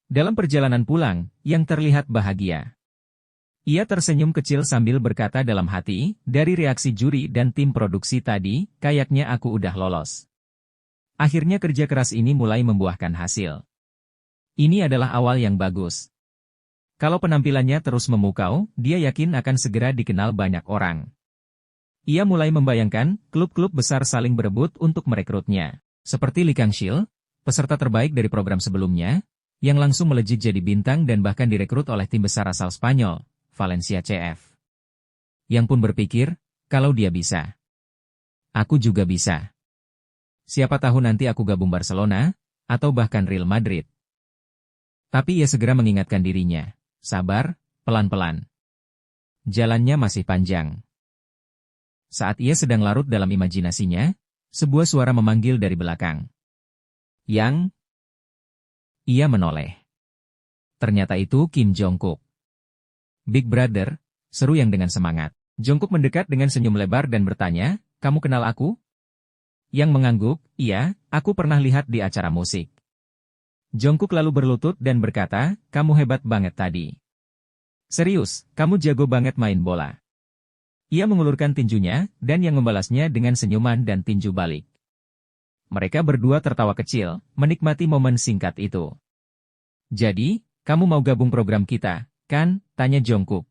Dalam perjalanan pulang, Yang terlihat bahagia. Ia tersenyum kecil sambil berkata dalam hati, dari reaksi juri dan tim produksi tadi, kayaknya aku udah lolos. Akhirnya kerja keras ini mulai membuahkan hasil. Ini adalah awal yang bagus. Kalau penampilannya terus memukau, dia yakin akan segera dikenal banyak orang. Ia mulai membayangkan, klub-klub besar saling berebut untuk merekrutnya. Seperti Lee Kang-sil, peserta terbaik dari program sebelumnya, yang langsung melejit jadi bintang dan bahkan direkrut oleh tim besar asal Spanyol, Valencia CF. Yang pun berpikir, kalau dia bisa, aku juga bisa. Siapa tahu nanti aku gabung Barcelona, atau bahkan Real Madrid. Tapi ia segera mengingatkan dirinya, sabar, pelan-pelan. Jalannya masih panjang. Saat ia sedang larut dalam imajinasinya, sebuah suara memanggil dari belakang. Yang? Ia menoleh. Ternyata itu Kim Jong-kook. Big Brother, seru yang dengan semangat. Jong-kook mendekat dengan senyum lebar dan bertanya, kamu kenal aku? Yang mengangguk, iya, aku pernah lihat di acara musik. Jong-kook lalu berlutut dan berkata, kamu hebat banget tadi. Serius, kamu jago banget main bola. Ia mengulurkan tinjunya, dan yang membalasnya dengan senyuman dan tinju balik. Mereka berdua tertawa kecil, menikmati momen singkat itu. Jadi, kamu mau gabung program kita, kan? Tanya Jong-kook.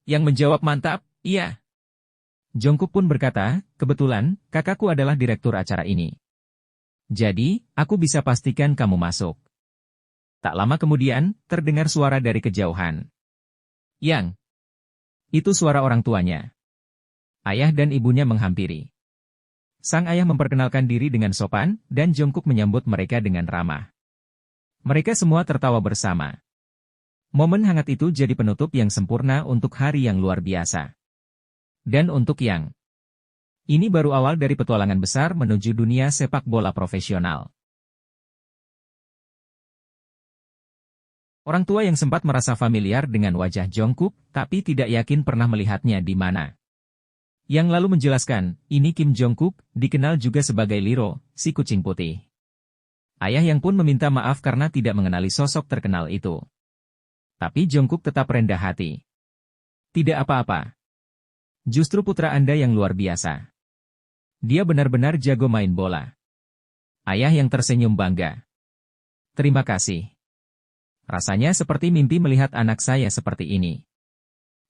Yang menjawab mantap, iya. Jong-kook pun berkata, kebetulan, kakakku adalah direktur acara ini. Jadi, aku bisa pastikan kamu masuk. Tak lama kemudian, terdengar suara dari kejauhan. Yang? Itu suara orang tuanya. Ayah dan ibunya menghampiri. Sang ayah memperkenalkan diri dengan sopan, dan Jong-kook menyambut mereka dengan ramah. Mereka semua tertawa bersama. Momen hangat itu jadi penutup yang sempurna untuk hari yang luar biasa. Dan untuk Yang. Ini baru awal dari petualangan besar menuju dunia sepak bola profesional. Orang tua yang sempat merasa familiar dengan wajah Jong-kook, tapi tidak yakin pernah melihatnya di mana. Yang lalu menjelaskan, ini Kim Jong-kook, dikenal juga sebagai Liro, si kucing putih. Ayah Yang pun meminta maaf karena tidak mengenali sosok terkenal itu. Tapi Jong-kook tetap rendah hati. Tidak apa-apa. Justru putra Anda yang luar biasa. Dia benar-benar jago main bola. Ayah Yang tersenyum bangga. Terima kasih. Rasanya seperti mimpi melihat anak saya seperti ini.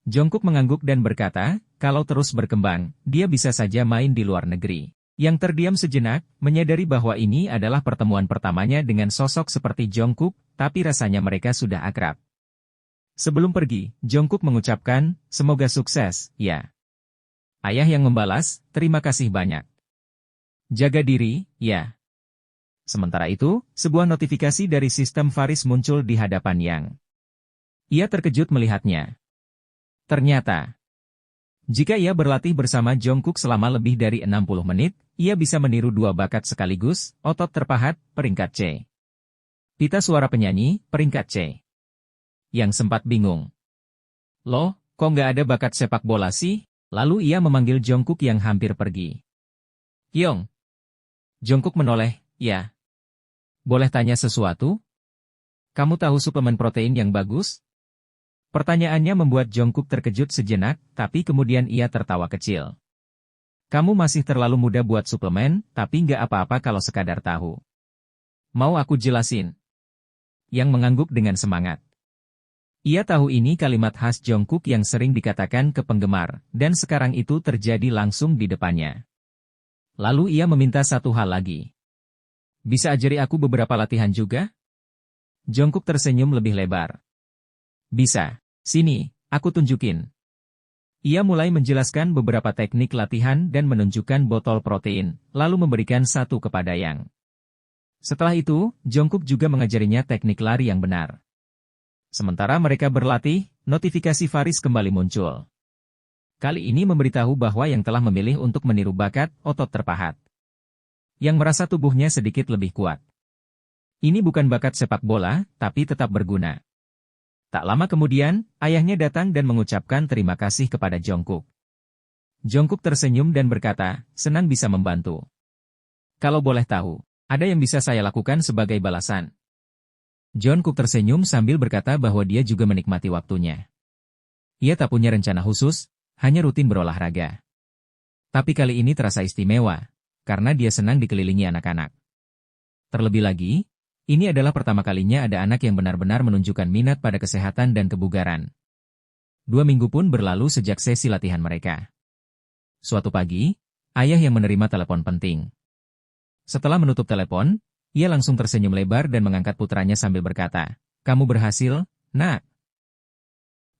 Jong-kook mengangguk dan berkata, kalau terus berkembang, dia bisa saja main di luar negeri. Yang terdiam sejenak, menyadari bahwa ini adalah pertemuan pertamanya dengan sosok seperti Jong-kook, tapi rasanya mereka sudah akrab. Sebelum pergi, Jong-kook mengucapkan, semoga sukses, ya. Ayah Yang membalas, terima kasih banyak. Jaga diri, ya. Sementara itu, sebuah notifikasi dari sistem Faris muncul di hadapan Yang. Ia terkejut melihatnya. Ternyata, jika ia berlatih bersama Jong-kook selama lebih dari 60 menit, ia bisa meniru dua bakat sekaligus, otot terpahat, peringkat C. Pita suara penyanyi, peringkat C. Yang sempat bingung. Loh, kok nggak ada bakat sepak bola sih? Lalu ia memanggil Jong-kook yang hampir pergi. Yong. Jong-kook menoleh, ya. Boleh tanya sesuatu? Kamu tahu suplemen protein yang bagus? Pertanyaannya membuat Jong-kook terkejut sejenak, tapi kemudian ia tertawa kecil. Kamu masih terlalu muda buat suplemen, tapi nggak apa-apa kalau sekadar tahu. Mau aku jelasin? Yang mengangguk dengan semangat. Ia tahu ini kalimat khas Jong-kook yang sering dikatakan ke penggemar, dan sekarang itu terjadi langsung di depannya. Lalu ia meminta satu hal lagi. Bisa ajari aku beberapa latihan juga? Jong-kook tersenyum lebih lebar. Bisa. Sini, aku tunjukin. Ia mulai menjelaskan beberapa teknik latihan dan menunjukkan botol protein, lalu memberikan satu kepada Yang. Setelah itu, Jong-kook juga mengajarinya teknik lari yang benar. Sementara mereka berlatih, notifikasi Faris kembali muncul. Kali ini memberitahu bahwa Yang telah memilih untuk meniru bakat otot terpahat. Yang merasa tubuhnya sedikit lebih kuat. Ini bukan bakat sepak bola, tapi tetap berguna. Tak lama kemudian, ayahnya datang dan mengucapkan terima kasih kepada Jong-kook. Jong-kook tersenyum dan berkata, senang bisa membantu. Kalau boleh tahu, ada yang bisa saya lakukan sebagai balasan? Jong-kook tersenyum sambil berkata bahwa dia juga menikmati waktunya. Ia tak punya rencana khusus, hanya rutin berolahraga. Tapi kali ini terasa istimewa, karena dia senang dikelilingi anak-anak. Terlebih lagi, ini adalah pertama kalinya ada anak yang benar-benar menunjukkan minat pada kesehatan dan kebugaran. 2 minggu pun berlalu sejak sesi latihan mereka. Suatu pagi, ayah yang menerima telepon penting. Setelah menutup telepon, ia langsung tersenyum lebar dan mengangkat putranya sambil berkata, kamu berhasil, nak.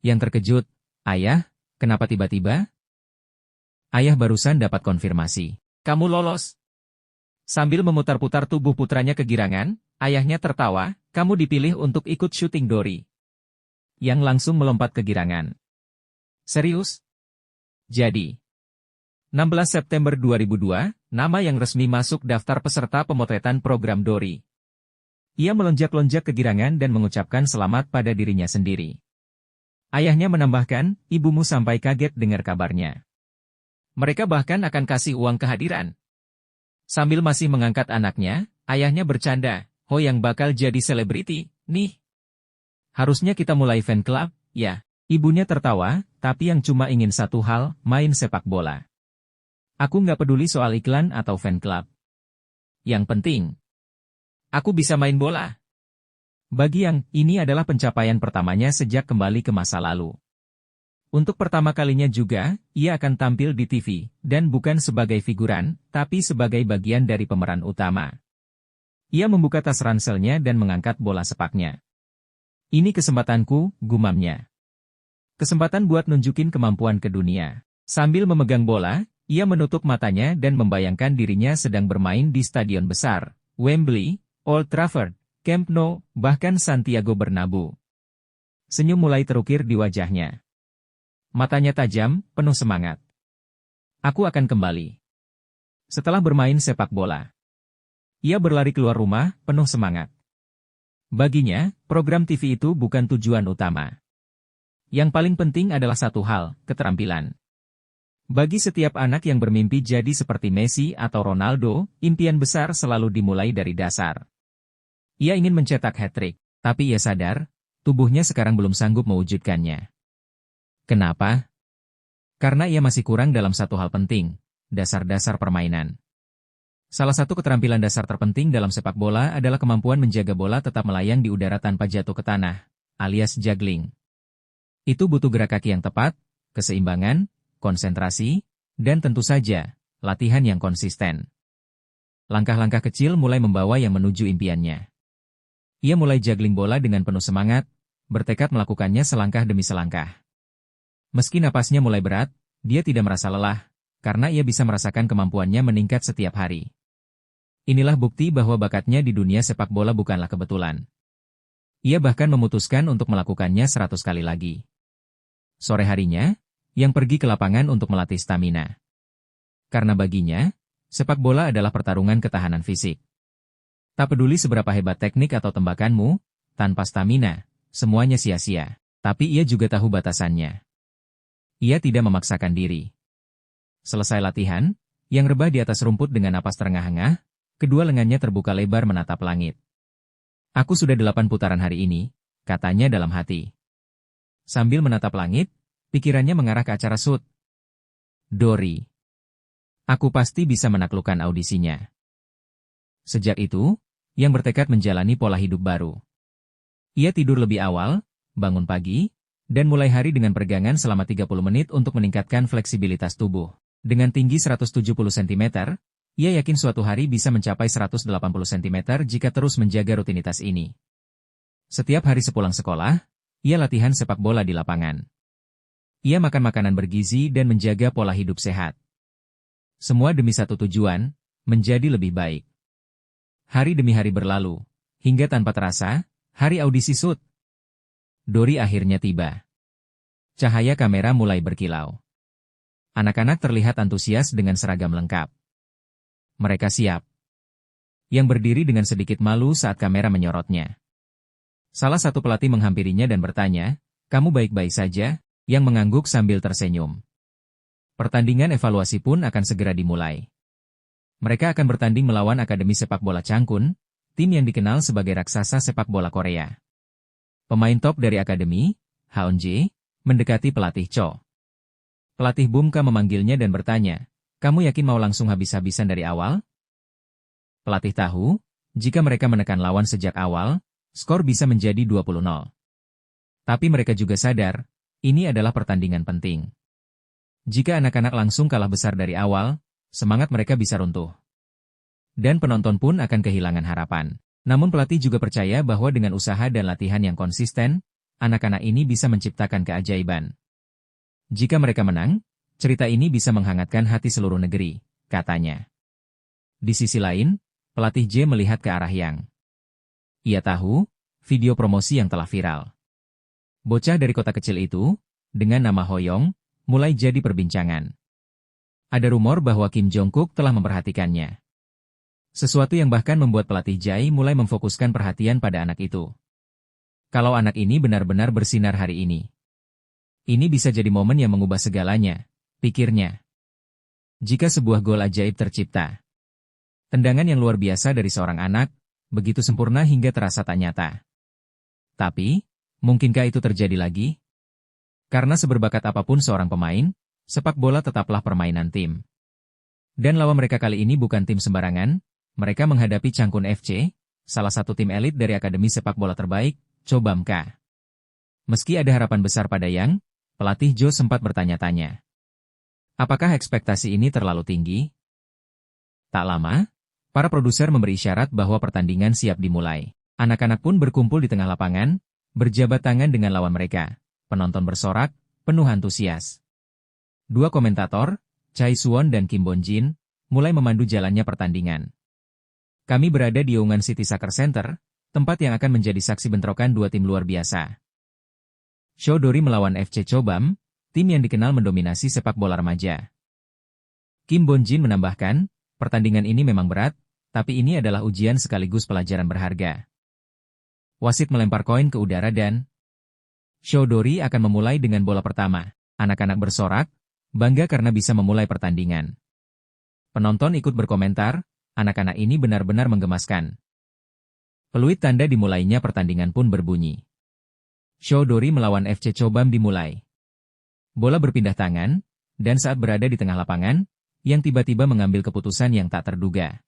Yang terkejut, ayah, kenapa tiba-tiba? Ayah barusan dapat konfirmasi. Kamu lolos. Sambil memutar-putar tubuh putranya kegirangan, ayahnya tertawa, kamu dipilih untuk ikut syuting Dory. Yang langsung melompat kegirangan. Serius? Jadi, 16 September 2002, nama yang resmi masuk daftar peserta pemotretan program Dory. Ia melonjak-lonjak kegirangan dan mengucapkan selamat pada dirinya sendiri. Ayahnya menambahkan, ibumu sampai kaget dengar kabarnya. Mereka bahkan akan kasih uang kehadiran. Sambil masih mengangkat anaknya, ayahnya bercanda, Ho yang bakal jadi selebriti, nih. Harusnya kita mulai fan club, ya. Ibunya tertawa, tapi yang cuma ingin satu hal, main sepak bola. Aku nggak peduli soal iklan atau fan club. Yang penting, aku bisa main bola. Bagi Yang, ini adalah pencapaian pertamanya sejak kembali ke masa lalu. Untuk pertama kalinya juga, ia akan tampil di TV, dan bukan sebagai figuran, tapi sebagai bagian dari pemeran utama. Ia membuka tas ranselnya dan mengangkat bola sepaknya. Ini kesempatanku, gumamnya. Kesempatan buat nunjukin kemampuan ke dunia. Sambil memegang bola, ia menutup matanya dan membayangkan dirinya sedang bermain di stadion besar, Wembley, Old Trafford, Camp Nou, bahkan Santiago Bernabeu. Senyum mulai terukir di wajahnya. Matanya tajam, penuh semangat. Aku akan kembali. Setelah bermain sepak bola, ia berlari keluar rumah, penuh semangat. Baginya, program TV itu bukan tujuan utama. Yang paling penting adalah satu hal, keterampilan. Bagi setiap anak yang bermimpi jadi seperti Messi atau Ronaldo, impian besar selalu dimulai dari dasar. Ia ingin mencetak hat-trick, tapi ia sadar, tubuhnya sekarang belum sanggup mewujudkannya. Kenapa? Karena ia masih kurang dalam satu hal penting, dasar-dasar permainan. Salah satu keterampilan dasar terpenting dalam sepak bola adalah kemampuan menjaga bola tetap melayang di udara tanpa jatuh ke tanah, alias juggling. Itu butuh gerak kaki yang tepat, keseimbangan, konsentrasi, dan tentu saja, latihan yang konsisten. Langkah-langkah kecil mulai membawa yang menuju impiannya. Ia mulai juggling bola dengan penuh semangat, bertekad melakukannya selangkah demi selangkah. Meski napasnya mulai berat, dia tidak merasa lelah, karena ia bisa merasakan kemampuannya meningkat setiap hari. Inilah bukti bahwa bakatnya di dunia sepak bola bukanlah kebetulan. Ia bahkan memutuskan untuk melakukannya 100 kali lagi. Sore harinya, Yang pergi ke lapangan untuk melatih stamina. Karena baginya, sepak bola adalah pertarungan ketahanan fisik. Tak peduli seberapa hebat teknik atau tembakanmu, tanpa stamina, semuanya sia-sia. Tapi ia juga tahu batasannya. Ia tidak memaksakan diri. Selesai latihan, Yang rebah di atas rumput dengan napas terengah-engah, kedua lengannya terbuka lebar menatap langit. Aku sudah 8 putaran hari ini, katanya dalam hati. Sambil menatap langit, pikirannya mengarah ke acara shoot. Dory. Aku pasti bisa menaklukkan audisinya. Sejak itu, Yang bertekad menjalani pola hidup baru. Ia tidur lebih awal, bangun pagi, dan mulai hari dengan peregangan selama 30 menit untuk meningkatkan fleksibilitas tubuh. Dengan tinggi 170 cm, ia yakin suatu hari bisa mencapai 180 cm jika terus menjaga rutinitas ini. Setiap hari sepulang sekolah, ia latihan sepak bola di lapangan. Ia makan makanan bergizi dan menjaga pola hidup sehat. Semua demi satu tujuan, menjadi lebih baik. Hari demi hari berlalu, hingga tanpa terasa, hari audisi shoot Dory akhirnya tiba. Cahaya kamera mulai berkilau. Anak-anak terlihat antusias dengan seragam lengkap. Mereka siap. Yang berdiri dengan sedikit malu saat kamera menyorotnya. Salah satu pelatih menghampirinya dan bertanya, "Kamu baik-baik saja?" Yang mengangguk sambil tersenyum. Pertandingan evaluasi pun akan segera dimulai. Mereka akan bertanding melawan Akademi Sepak Bola Changkun, tim yang dikenal sebagai raksasa sepak bola Korea. Pemain top dari akademi, Haeunjae, mendekati pelatih Cho. Pelatih Bumka memanggilnya dan bertanya, "Kamu yakin mau langsung habis-habisan dari awal?" Pelatih tahu, jika mereka menekan lawan sejak awal, skor bisa menjadi 20-0. Tapi mereka juga sadar, ini adalah pertandingan penting. Jika anak-anak langsung kalah besar dari awal, semangat mereka bisa runtuh. Dan penonton pun akan kehilangan harapan. Namun pelatih juga percaya bahwa dengan usaha dan latihan yang konsisten, anak-anak ini bisa menciptakan keajaiban. Jika mereka menang, cerita ini bisa menghangatkan hati seluruh negeri, katanya. Di sisi lain, pelatih J melihat ke arah Yang. Ia tahu, video promosi yang telah viral. Bocah dari kota kecil itu, dengan nama Hoyong, mulai jadi perbincangan. Ada rumor bahwa Kim Jong-kook telah memperhatikannya. Sesuatu yang bahkan membuat pelatih Jae mulai memfokuskan perhatian pada anak itu. Kalau anak ini benar-benar bersinar hari ini, ini bisa jadi momen yang mengubah segalanya, pikirnya. Jika sebuah gol ajaib tercipta, tendangan yang luar biasa dari seorang anak, begitu sempurna hingga terasa tak nyata. Tapi, mungkinkah itu terjadi lagi? Karena seberbakat apapun seorang pemain, sepak bola tetaplah permainan tim. Dan lawan mereka kali ini bukan tim sembarangan, mereka menghadapi Changchun FC, salah satu tim elit dari Akademi Sepak Bola terbaik, Chobam-ka. Meski ada harapan besar pada Yang, pelatih Jo sempat bertanya-tanya. Apakah ekspektasi ini terlalu tinggi? Tak lama, para produser memberi isyarat bahwa pertandingan siap dimulai. Anak-anak pun berkumpul di tengah lapangan, berjabat tangan dengan lawan mereka. Penonton bersorak, penuh antusias. Dua komentator, Chai Suwon dan Kim Bon-jin, mulai memandu jalannya pertandingan. Kami berada di Yongan City Soccer Center, tempat yang akan menjadi saksi bentrokan dua tim luar biasa. Shodori melawan FC Chobam, tim yang dikenal mendominasi sepak bola remaja. Kim Bon-jin menambahkan, pertandingan ini memang berat, tapi ini adalah ujian sekaligus pelajaran berharga. Wasit melempar koin ke udara dan Shodori akan memulai dengan bola pertama. Anak-anak bersorak, bangga karena bisa memulai pertandingan. Penonton ikut berkomentar, anak-anak ini benar-benar menggemaskan. Peluit tanda dimulainya pertandingan pun berbunyi. Shodori melawan FC Chobam dimulai. Bola berpindah tangan, dan saat berada di tengah lapangan, Yang tiba-tiba mengambil keputusan yang tak terduga.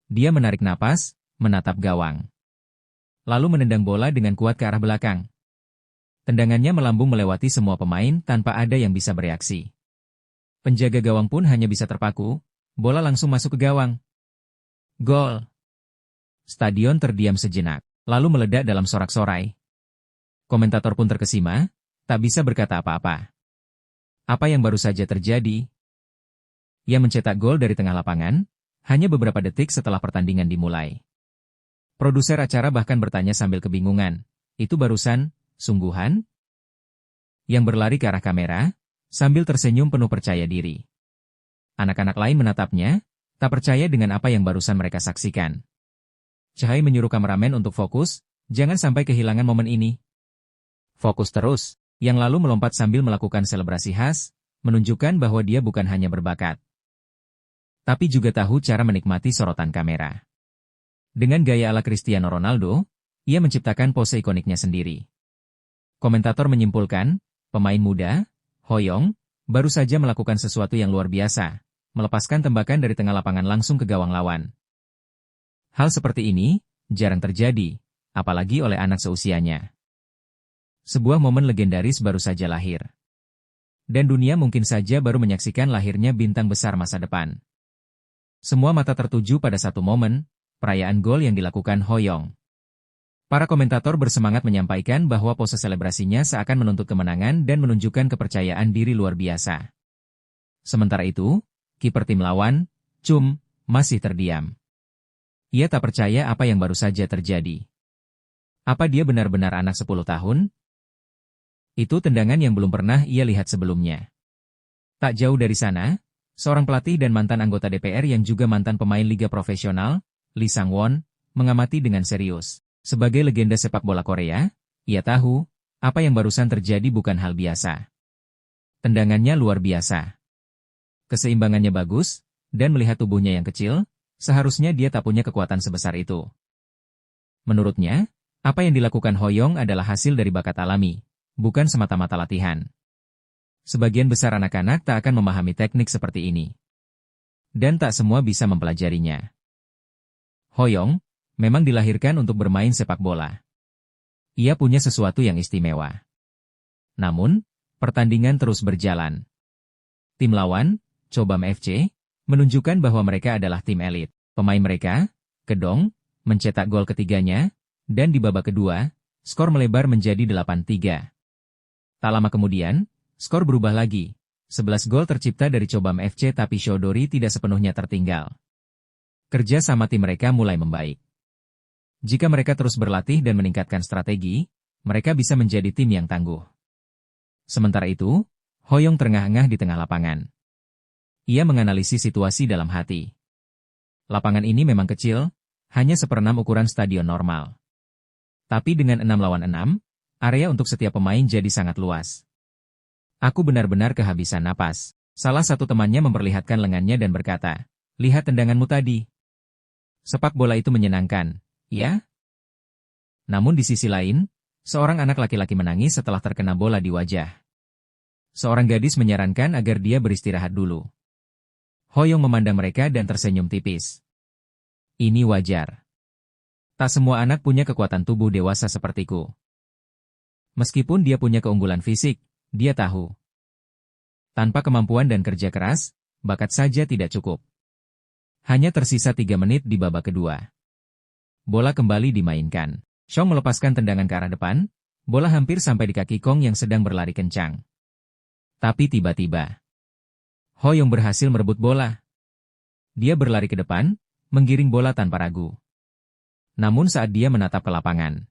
Dia menarik napas, menatap gawang. Lalu menendang bola dengan kuat ke arah belakang. Tendangannya melambung melewati semua pemain tanpa ada yang bisa bereaksi. Penjaga gawang pun hanya bisa terpaku, bola langsung masuk ke gawang. Gol! Stadion terdiam sejenak, lalu meledak dalam sorak-sorai. Komentator pun terkesima, tak bisa berkata apa-apa. Apa yang baru saja terjadi? Ia mencetak gol dari tengah lapangan, hanya beberapa detik setelah pertandingan dimulai. Produser acara bahkan bertanya sambil kebingungan, itu barusan, sungguhan? Yang berlari ke arah kamera, sambil tersenyum penuh percaya diri. Anak-anak lain menatapnya, tak percaya dengan apa yang barusan mereka saksikan. Chai menyuruh kameramen untuk fokus, jangan sampai kehilangan momen ini. Fokus terus, yang lalu melompat sambil melakukan selebrasi khas, menunjukkan bahwa dia bukan hanya berbakat, tapi juga tahu cara menikmati sorotan kamera. Dengan gaya ala Cristiano Ronaldo, ia menciptakan pose ikoniknya sendiri. Komentator menyimpulkan, pemain muda, Hoyong, baru saja melakukan sesuatu yang luar biasa, melepaskan tembakan dari tengah lapangan langsung ke gawang lawan. Hal seperti ini, jarang terjadi, apalagi oleh anak seusianya. Sebuah momen legendaris baru saja lahir. Dan dunia mungkin saja baru menyaksikan lahirnya bintang besar masa depan. Semua mata tertuju pada satu momen, perayaan gol yang dilakukan Hoyong. Para komentator bersemangat menyampaikan bahwa pose selebrasinya seakan menuntut kemenangan dan menunjukkan kepercayaan diri luar biasa. Sementara itu, kiper tim lawan, Chum, masih terdiam. Ia tak percaya apa yang baru saja terjadi. Apa dia benar-benar anak 10 tahun? Itu tendangan yang belum pernah ia lihat sebelumnya. Tak jauh dari sana, seorang pelatih dan mantan anggota DPR yang juga mantan pemain liga profesional, Lee Sang-won, mengamati dengan serius. Sebagai legenda sepak bola Korea, ia tahu, apa yang barusan terjadi bukan hal biasa. Tendangannya luar biasa. Keseimbangannya bagus, dan melihat tubuhnya yang kecil, seharusnya dia tak punya kekuatan sebesar itu. Menurutnya, apa yang dilakukan Hoyong adalah hasil dari bakat alami, bukan semata-mata latihan. Sebagian besar anak-anak tak akan memahami teknik seperti ini. Dan tak semua bisa mempelajarinya. Hoyong memang dilahirkan untuk bermain sepak bola. Ia punya sesuatu yang istimewa. Namun, pertandingan terus berjalan. Tim lawan, Chobam FC, menunjukkan bahwa mereka adalah tim elit. Pemain mereka, Kedong, mencetak gol ketiganya, dan di babak kedua, skor melebar menjadi 8-3. Tak lama kemudian, skor berubah lagi. 11 gol tercipta dari Chobam FC tapi Shodori tidak sepenuhnya tertinggal. Kerja sama tim mereka mulai membaik. Jika mereka terus berlatih dan meningkatkan strategi, mereka bisa menjadi tim yang tangguh. Sementara itu, Hoyong terengah-engah di tengah lapangan. Ia menganalisis situasi dalam hati. Lapangan ini memang kecil, hanya 1/6 ukuran stadion normal. Tapi dengan 6 lawan 6, area untuk setiap pemain jadi sangat luas. Aku benar-benar kehabisan napas. Salah satu temannya memperlihatkan lengannya dan berkata, "Lihat tendanganmu tadi. Sepak bola itu menyenangkan, ya?" Namun di sisi lain, seorang anak laki-laki menangis setelah terkena bola di wajah. Seorang gadis menyarankan agar dia beristirahat dulu. Hoyong memandang mereka dan tersenyum tipis. Ini wajar. Tak semua anak punya kekuatan tubuh dewasa sepertiku. Meskipun dia punya keunggulan fisik, dia tahu. Tanpa kemampuan dan kerja keras, bakat saja tidak cukup. Hanya tersisa 3 menit di babak kedua. Bola kembali dimainkan. Chong melepaskan tendangan ke arah depan, bola hampir sampai di kaki Kong yang sedang berlari kencang. Tapi tiba-tiba, Hoyong berhasil merebut bola. Dia berlari ke depan, menggiring bola tanpa ragu. Namun saat dia menatap ke lapangan,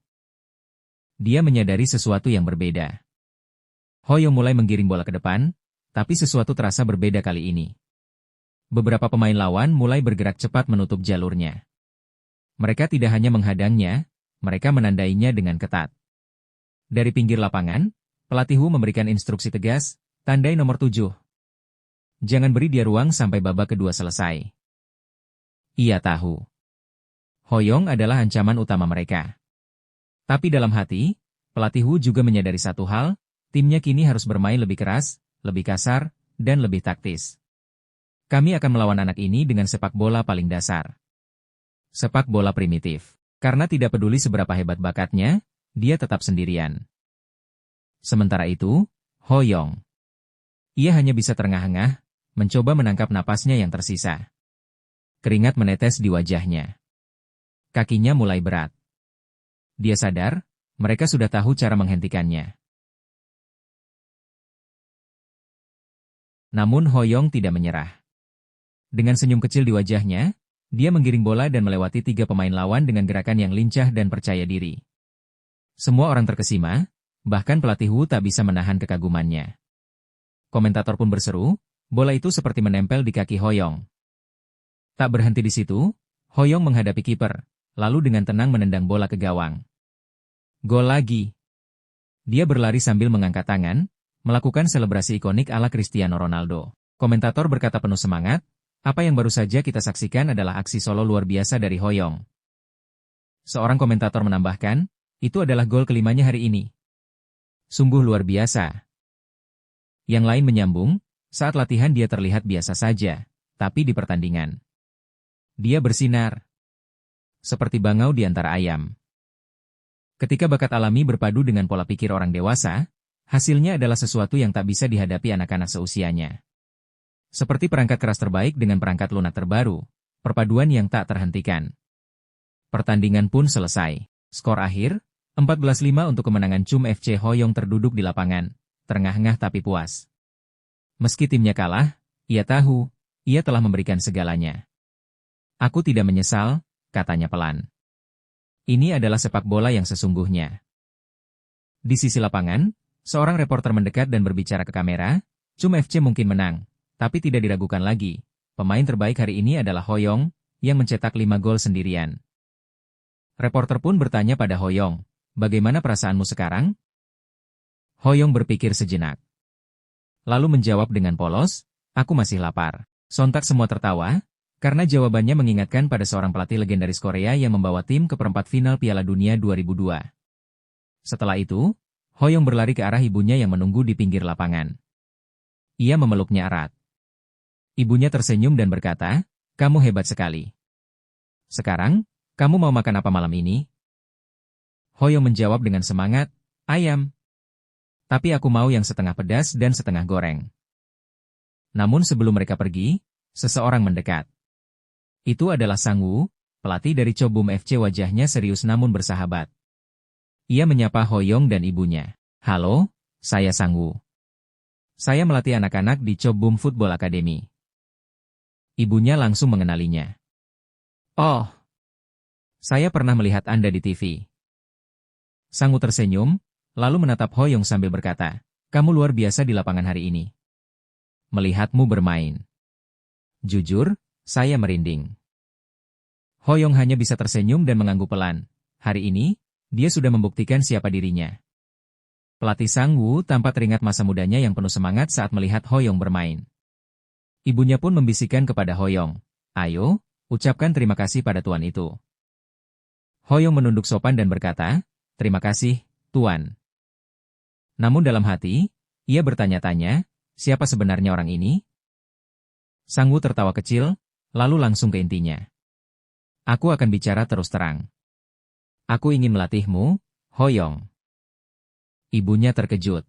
dia menyadari sesuatu yang berbeda. Hoyong mulai menggiring bola ke depan, tapi sesuatu terasa berbeda kali ini. Beberapa pemain lawan mulai bergerak cepat menutup jalurnya. Mereka tidak hanya menghadangnya, mereka menandainya dengan ketat. Dari pinggir lapangan, pelatih Wu memberikan instruksi tegas, "Tandai nomor 7. Jangan beri dia ruang sampai babak kedua selesai." Ia tahu. Hoyong adalah ancaman utama mereka. Tapi dalam hati, pelatih Wu juga menyadari satu hal, timnya kini harus bermain lebih keras, lebih kasar, dan lebih taktis. Kami akan melawan anak ini dengan sepak bola paling dasar. Sepak bola primitif. Karena tidak peduli seberapa hebat bakatnya, dia tetap sendirian. Sementara itu, Hoyong. Ia hanya bisa terengah-engah, mencoba menangkap napasnya yang tersisa. Keringat menetes di wajahnya. Kakinya mulai berat. Dia sadar, mereka sudah tahu cara menghentikannya. Namun Hoyong tidak menyerah. Dengan senyum kecil di wajahnya, dia menggiring bola dan melewati 3 pemain lawan dengan gerakan yang lincah dan percaya diri. Semua orang terkesima, bahkan pelatih Wu tak bisa menahan kekagumannya. Komentator pun berseru, bola itu seperti menempel di kaki Hoyong. Tak berhenti di situ, Hoyong menghadapi kiper, lalu dengan tenang menendang bola ke gawang. Gol lagi. Dia berlari sambil mengangkat tangan, melakukan selebrasi ikonik ala Cristiano Ronaldo. Komentator berkata penuh semangat, "Apa yang baru saja kita saksikan adalah aksi solo luar biasa dari Hoyong." Seorang komentator menambahkan, "Itu adalah gol kelimanya hari ini. Sungguh luar biasa." Yang lain menyambung, "Saat latihan dia terlihat biasa saja, tapi di pertandingan, dia bersinar. Seperti bangau di antara ayam." Ketika bakat alami berpadu dengan pola pikir orang dewasa, hasilnya adalah sesuatu yang tak bisa dihadapi anak-anak seusianya. Seperti perangkat keras terbaik dengan perangkat lunak terbaru, perpaduan yang tak terhentikan. Pertandingan pun selesai. Skor akhir, 14-5 untuk kemenangan Chum FC. Hoyong terduduk di lapangan, terengah-engah tapi puas. Meski timnya kalah, ia tahu, ia telah memberikan segalanya. "Aku tidak menyesal," katanya pelan. "Ini adalah sepak bola yang sesungguhnya." Di sisi lapangan, seorang reporter mendekat dan berbicara ke kamera, "Chum FC mungkin menang. Tapi tidak diragukan lagi, pemain terbaik hari ini adalah Hoyong, yang mencetak 5 gol sendirian." Reporter pun bertanya pada Hoyong, "Bagaimana perasaanmu sekarang?" Hoyong berpikir sejenak. Lalu menjawab dengan polos, "Aku masih lapar." Sontak semua tertawa, karena jawabannya mengingatkan pada seorang pelatih legendaris Korea yang membawa tim ke perempat final Piala Dunia 2002. Setelah itu, Hoyong berlari ke arah ibunya yang menunggu di pinggir lapangan. Ia memeluknya erat. Ibunya tersenyum dan berkata, "Kamu hebat sekali. Sekarang, kamu mau makan apa malam ini?" Hoyong menjawab dengan semangat, "Ayam. Tapi aku mau yang setengah pedas dan setengah goreng." Namun sebelum mereka pergi, seseorang mendekat. Itu adalah Sang Woo, pelatih dari Chobum FC. Wajahnya serius namun bersahabat. Ia menyapa Hoyong dan ibunya. "Halo, saya Sang Woo. Saya melatih anak-anak di Chobum Football Academy." Ibunya langsung mengenalinya. Oh, saya pernah melihat Anda di TV. Sang Woo tersenyum, lalu menatap Ho Yong sambil berkata, kamu luar biasa di lapangan hari ini. Melihatmu bermain. Jujur, saya merinding. Ho Yong hanya bisa tersenyum dan mengangguk pelan. Hari ini, dia sudah membuktikan siapa dirinya. Pelatih Sang Woo tampak teringat masa mudanya yang penuh semangat saat melihat Ho Yong bermain. Ibunya pun membisikkan kepada Ho Yong, ayo, ucapkan terima kasih pada tuan itu. Ho Yong menunduk sopan dan berkata, terima kasih, tuan. Namun dalam hati, ia bertanya-tanya, siapa sebenarnya orang ini? Sang Woo tertawa kecil, lalu langsung ke intinya. Aku akan bicara terus terang. Aku ingin melatihmu, Ho Yong. Ibunya terkejut.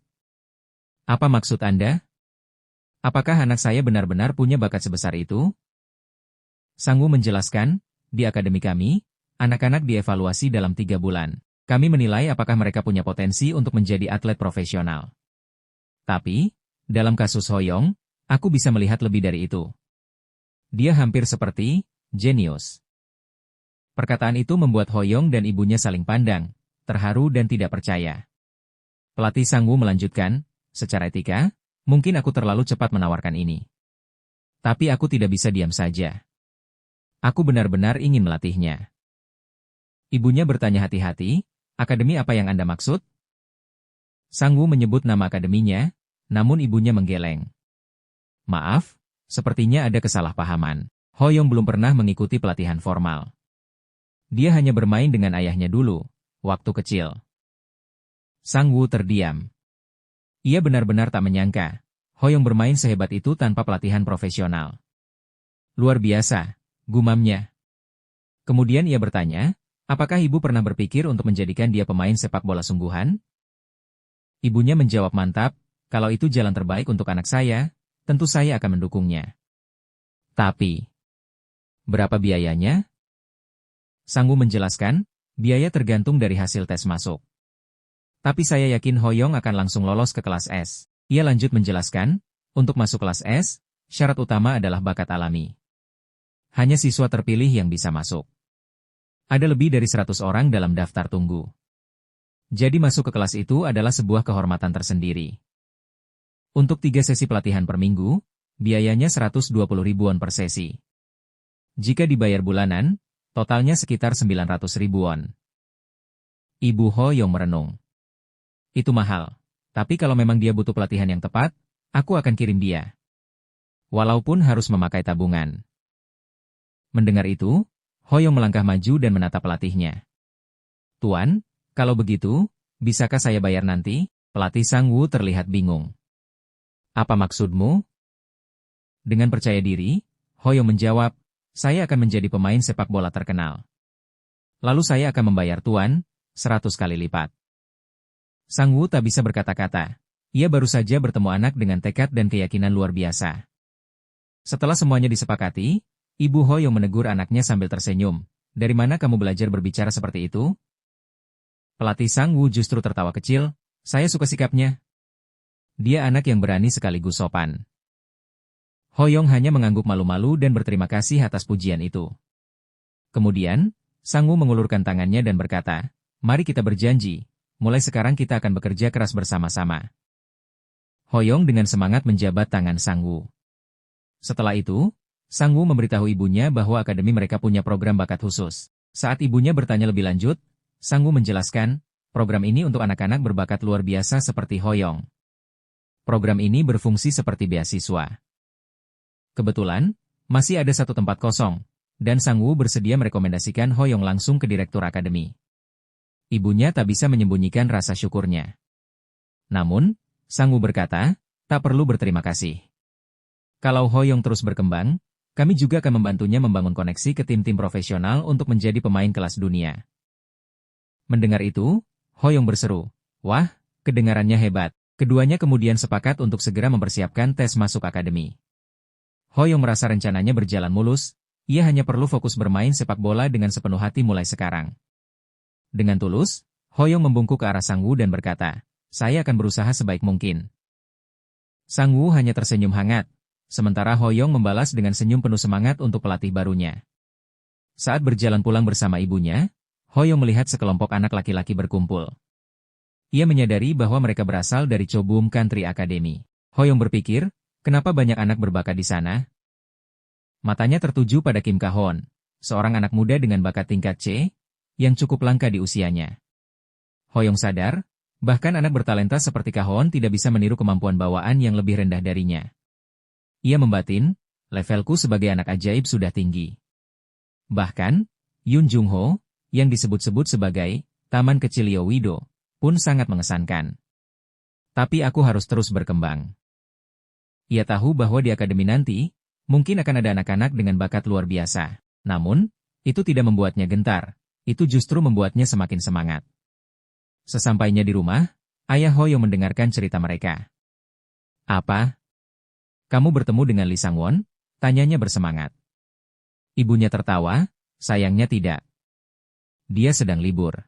Apa maksud Anda? Apakah anak saya benar-benar punya bakat sebesar itu? Sang Woo menjelaskan, di akademi kami, anak-anak dievaluasi dalam 3 bulan. Kami menilai apakah mereka punya potensi untuk menjadi atlet profesional. Tapi, dalam kasus Ho Yong, aku bisa melihat lebih dari itu. Dia hampir seperti jenius. Perkataan itu membuat Ho Yong dan ibunya saling pandang, terharu dan tidak percaya. Pelatih Sang Woo melanjutkan, secara etika, mungkin aku terlalu cepat menawarkan ini. Tapi aku tidak bisa diam saja. Aku benar-benar ingin melatihnya. Ibunya bertanya hati-hati, akademi apa yang Anda maksud? Sang Woo menyebut nama akademinya, namun ibunya menggeleng. Maaf, sepertinya ada kesalahpahaman. Ho Yong belum pernah mengikuti pelatihan formal. Dia hanya bermain dengan ayahnya dulu, waktu kecil. Sang Woo terdiam. Ia benar-benar tak menyangka, Ho Yong bermain sehebat itu tanpa pelatihan profesional. Luar biasa, gumamnya. Kemudian ia bertanya, apakah ibu pernah berpikir untuk menjadikan dia pemain sepak bola sungguhan? Ibunya menjawab mantap, kalau itu jalan terbaik untuk anak saya, tentu saya akan mendukungnya. Tapi, berapa biayanya? Sang Woo menjelaskan, biaya tergantung dari hasil tes masuk. Tapi saya yakin Ho Yong akan langsung lolos ke kelas S. Ia lanjut menjelaskan, untuk masuk kelas S, syarat utama adalah bakat alami. Hanya siswa terpilih yang bisa masuk. Ada lebih dari 100 orang dalam daftar tunggu. Jadi masuk ke kelas itu adalah sebuah kehormatan tersendiri. Untuk 3 sesi pelatihan per minggu, biayanya 120 ribuan per sesi. Jika dibayar bulanan, totalnya sekitar 900 ribuan. Ibu Ho Yong merenung. Itu mahal, tapi kalau memang dia butuh pelatihan yang tepat, aku akan kirim dia. Walaupun harus memakai tabungan. Mendengar itu, Ho Yong melangkah maju dan menatap pelatihnya. Tuan, kalau begitu, bisakah saya bayar nanti? Pelatih Sang Woo terlihat bingung. Apa maksudmu? Dengan percaya diri, Ho Yong menjawab, saya akan menjadi pemain sepak bola terkenal. Lalu saya akan membayar Tuan 100 kali lipat. Sang Woo tak bisa berkata-kata. Ia baru saja bertemu anak dengan tekad dan keyakinan luar biasa. Setelah semuanya disepakati, Ibu Ho Yong menegur anaknya sambil tersenyum. Dari mana kamu belajar berbicara seperti itu? Pelatih Sang Woo justru tertawa kecil. Saya suka sikapnya. Dia anak yang berani sekaligus sopan. Ho Yong hanya mengangguk malu-malu dan berterima kasih atas pujian itu. Kemudian, Sang Woo mengulurkan tangannya dan berkata, mari kita berjanji. Mulai sekarang kita akan bekerja keras bersama-sama. Ho Yong dengan semangat menjabat tangan Sang Woo. Setelah itu, Sang Woo memberitahu ibunya bahwa akademi mereka punya program bakat khusus. Saat ibunya bertanya lebih lanjut, Sang Woo menjelaskan, program ini untuk anak-anak berbakat luar biasa seperti Ho Yong. Program ini berfungsi seperti beasiswa. Kebetulan, masih ada 1 tempat kosong, dan Sang Woo bersedia merekomendasikan Ho Yong langsung ke direktur akademi. Ibunya tak bisa menyembunyikan rasa syukurnya. Namun, Sang Woo berkata, tak perlu berterima kasih. Kalau Ho Yong terus berkembang, kami juga akan membantunya membangun koneksi ke tim-tim profesional untuk menjadi pemain kelas dunia. Mendengar itu, Ho Yong berseru, wah, kedengarannya hebat. Keduanya kemudian sepakat untuk segera mempersiapkan tes masuk akademi. Ho Yong merasa rencananya berjalan mulus, ia hanya perlu fokus bermain sepak bola dengan sepenuh hati mulai sekarang. Dengan tulus, Ho Yong membungkuk ke arah Sang Woo dan berkata, saya akan berusaha sebaik mungkin. Sang Woo hanya tersenyum hangat, sementara Ho Yong membalas dengan senyum penuh semangat untuk pelatih barunya. Saat berjalan pulang bersama ibunya, Hoyong melihat sekelompok anak laki-laki berkumpul. Ia menyadari bahwa mereka berasal dari Chobum Country Academy. Hoyong berpikir, kenapa banyak anak berbakat di sana? Matanya tertuju pada Kim Ka-hon, seorang anak muda dengan bakat tingkat C, yang cukup langka di usianya. Hoyong sadar, bahkan anak bertalenta seperti Ka-hon tidak bisa meniru kemampuan bawaan yang lebih rendah darinya. Ia membatin, levelku sebagai anak ajaib sudah tinggi. Bahkan, Yun Jung-ho, yang disebut-sebut sebagai Taman Kecil Yowido, pun sangat mengesankan. Tapi aku harus terus berkembang. Ia tahu bahwa di akademi nanti, mungkin akan ada anak-anak dengan bakat luar biasa. Namun, itu tidak membuatnya gentar, itu justru membuatnya semakin semangat. Sesampainya di rumah, ayah Hoyong mendengarkan cerita mereka. Apa? Kamu bertemu dengan Lee Sang-won? Tanyanya bersemangat. Ibunya tertawa, sayangnya tidak. Dia sedang libur.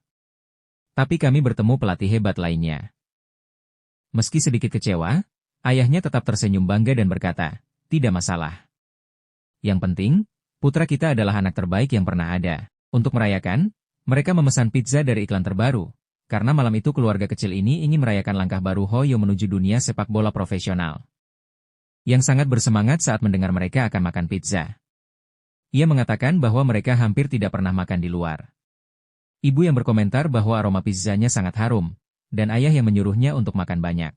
Tapi kami bertemu pelatih hebat lainnya. Meski sedikit kecewa, ayahnya tetap tersenyum bangga dan berkata, tidak masalah. Yang penting, putra kita adalah anak terbaik yang pernah ada. Untuk merayakan, mereka memesan pizza dari iklan terbaru. Karena malam itu keluarga kecil ini ingin merayakan langkah baru Hoyong menuju dunia sepak bola profesional. Yang sangat bersemangat saat mendengar mereka akan makan pizza. Ia mengatakan bahwa mereka hampir tidak pernah makan di luar. Ibu yang berkomentar bahwa aroma pizzanya sangat harum, dan ayah yang menyuruhnya untuk makan banyak.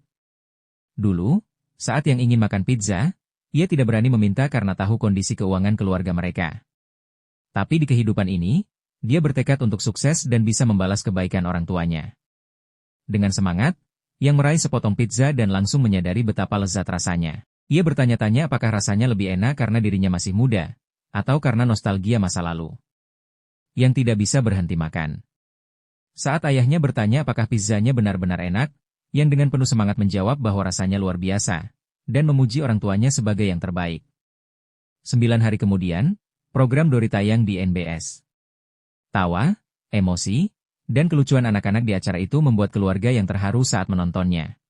Dulu, saat yang ingin makan pizza, ia tidak berani meminta karena tahu kondisi keuangan keluarga mereka. Tapi di kehidupan ini, dia bertekad untuk sukses dan bisa membalas kebaikan orang tuanya. Dengan semangat, Yang meraih sepotong pizza dan langsung menyadari betapa lezat rasanya. Ia bertanya-tanya apakah rasanya lebih enak karena dirinya masih muda, atau karena nostalgia masa lalu. Yang tidak bisa berhenti makan. Saat ayahnya bertanya apakah pizzanya benar-benar enak, Yang dengan penuh semangat menjawab bahwa rasanya luar biasa, dan memuji orang tuanya sebagai yang terbaik. 9 hari kemudian, program Dory tayang di NBS. Tawa, emosi, dan kelucuan anak-anak di acara itu membuat keluarga yang terharu saat menontonnya.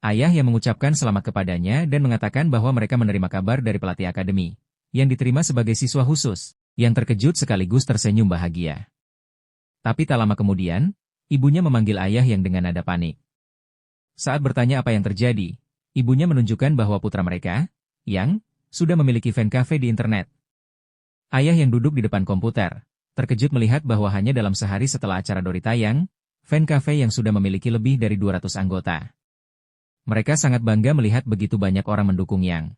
Ayah yang mengucapkan selamat kepadanya dan mengatakan bahwa mereka menerima kabar dari pelatih akademi, yang diterima sebagai siswa khusus, yang terkejut sekaligus tersenyum bahagia. Tapi tak lama kemudian, ibunya memanggil ayah yang dengan nada panik. Saat bertanya apa yang terjadi, ibunya menunjukkan bahwa putra mereka, Yang, sudah memiliki fan cafe di internet. Ayah yang duduk di depan komputer, terkejut melihat bahwa hanya dalam sehari setelah acara Dory tayang, fan cafe yang sudah memiliki lebih dari 200 anggota. Mereka sangat bangga melihat begitu banyak orang mendukung Yang.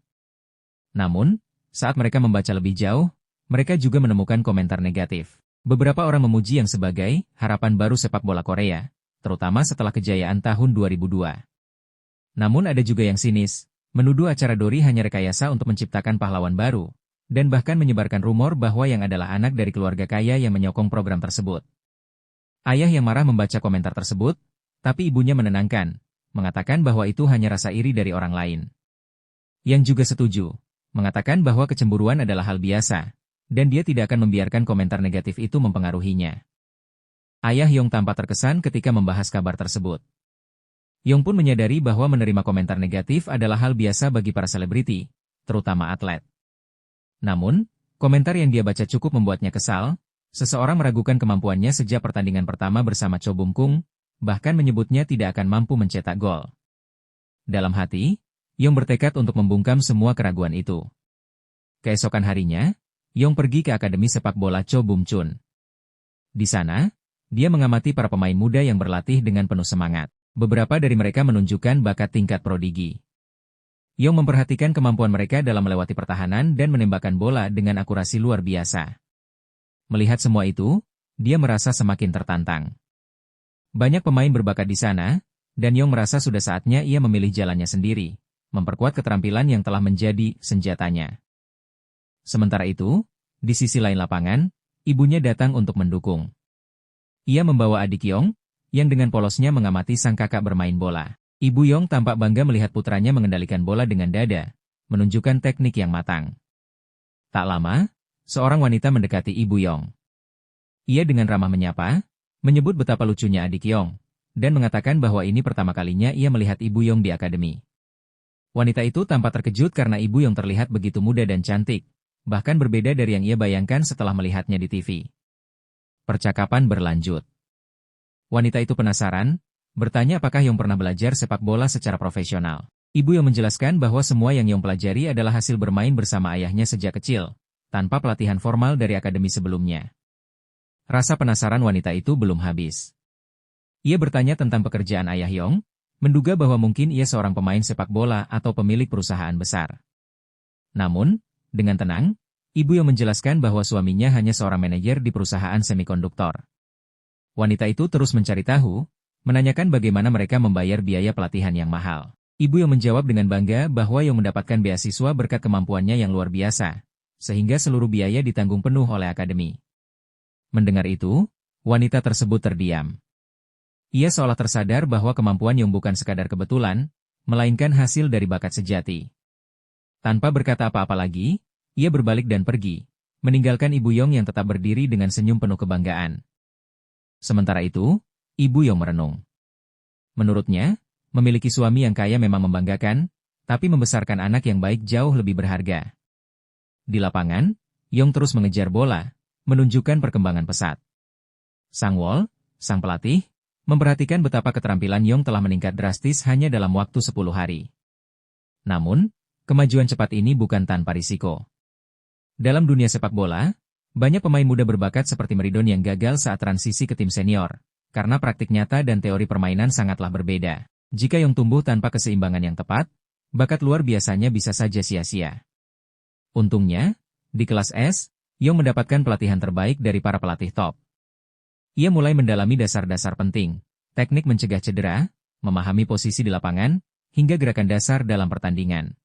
Namun, saat mereka membaca lebih jauh, mereka juga menemukan komentar negatif. Beberapa orang memuji Yang sebagai harapan baru sepak bola Korea, terutama setelah kejayaan tahun 2002. Namun ada juga yang sinis, menuduh acara Dory hanya rekayasa untuk menciptakan pahlawan baru, dan bahkan menyebarkan rumor bahwa Yang adalah anak dari keluarga kaya yang menyokong program tersebut. Ayah yang marah membaca komentar tersebut, tapi ibunya menenangkan, mengatakan bahwa itu hanya rasa iri dari orang lain. Yang juga setuju, mengatakan bahwa kecemburuan adalah hal biasa, dan dia tidak akan membiarkan komentar negatif itu mempengaruhinya. Ayah Yong tampak terkesan ketika membahas kabar tersebut. Yong pun menyadari bahwa menerima komentar negatif adalah hal biasa bagi para selebriti, terutama atlet. Namun, komentar yang dia baca cukup membuatnya kesal. Seseorang meragukan kemampuannya sejak pertandingan pertama bersama Cho Bum-kung, bahkan menyebutnya tidak akan mampu mencetak gol. Dalam hati, Yong bertekad untuk membungkam semua keraguan itu. Keesokan harinya, Yong pergi ke Akademi Sepak Bola Cho Bum-chun. Di sana, dia mengamati para pemain muda yang berlatih dengan penuh semangat. Beberapa dari mereka menunjukkan bakat tingkat prodigi. Yong memperhatikan kemampuan mereka dalam melewati pertahanan dan menembakkan bola dengan akurasi luar biasa. Melihat semua itu, dia merasa semakin tertantang. Banyak pemain berbakat di sana, dan Yong merasa sudah saatnya ia memilih jalannya sendiri, memperkuat keterampilan yang telah menjadi senjatanya. Sementara itu, di sisi lain lapangan, ibunya datang untuk mendukung. Ia membawa adik Yong, yang dengan polosnya mengamati sang kakak bermain bola. Ibu Yong tampak bangga melihat putranya mengendalikan bola dengan dada, menunjukkan teknik yang matang. Tak lama, seorang wanita mendekati Ibu Yong. Ia dengan ramah menyapa, menyebut betapa lucunya adik Yong, dan mengatakan bahwa ini pertama kalinya ia melihat Ibu Yong di akademi. Wanita itu tampak terkejut karena Ibu Yong terlihat begitu muda dan cantik, bahkan berbeda dari yang ia bayangkan setelah melihatnya di TV. Percakapan berlanjut. Wanita itu penasaran, bertanya apakah Yong pernah belajar sepak bola secara profesional. Ibu Yong menjelaskan bahwa semua yang Yong pelajari adalah hasil bermain bersama ayahnya sejak kecil, tanpa pelatihan formal dari akademi sebelumnya. Rasa penasaran wanita itu belum habis. Ia bertanya tentang pekerjaan ayah Yong, menduga bahwa mungkin ia seorang pemain sepak bola atau pemilik perusahaan besar. Namun, dengan tenang, ibu yang menjelaskan bahwa suaminya hanya seorang manajer di perusahaan semikonduktor. Wanita itu terus mencari tahu, menanyakan bagaimana mereka membayar biaya pelatihan yang mahal. Ibu yang menjawab dengan bangga bahwa yang mendapatkan beasiswa berkat kemampuannya yang luar biasa, sehingga seluruh biaya ditanggung penuh oleh akademi. Mendengar itu, wanita tersebut terdiam. Ia seolah tersadar bahwa kemampuan Yong bukan sekadar kebetulan, melainkan hasil dari bakat sejati. Tanpa berkata apa-apa lagi, ia berbalik dan pergi, meninggalkan Ibu Yong yang tetap berdiri dengan senyum penuh kebanggaan. Sementara itu, Ibu Yong merenung. Menurutnya, memiliki suami yang kaya memang membanggakan, tapi membesarkan anak yang baik jauh lebih berharga. Di lapangan, Yong terus mengejar bola, menunjukkan perkembangan pesat. Sang Wol, sang pelatih, memperhatikan betapa keterampilan Yong telah meningkat drastis hanya dalam waktu 10 hari. Namun, kemajuan cepat ini bukan tanpa risiko. Dalam dunia sepak bola, banyak pemain muda berbakat seperti Meridon yang gagal saat transisi ke tim senior, karena praktik nyata dan teori permainan sangatlah berbeda. Jika Yong tumbuh tanpa keseimbangan yang tepat, bakat luar biasanya bisa saja sia-sia. Untungnya, di kelas S, Yong mendapatkan pelatihan terbaik dari para pelatih top. Ia mulai mendalami dasar-dasar penting, teknik mencegah cedera, memahami posisi di lapangan, hingga gerakan dasar dalam pertandingan.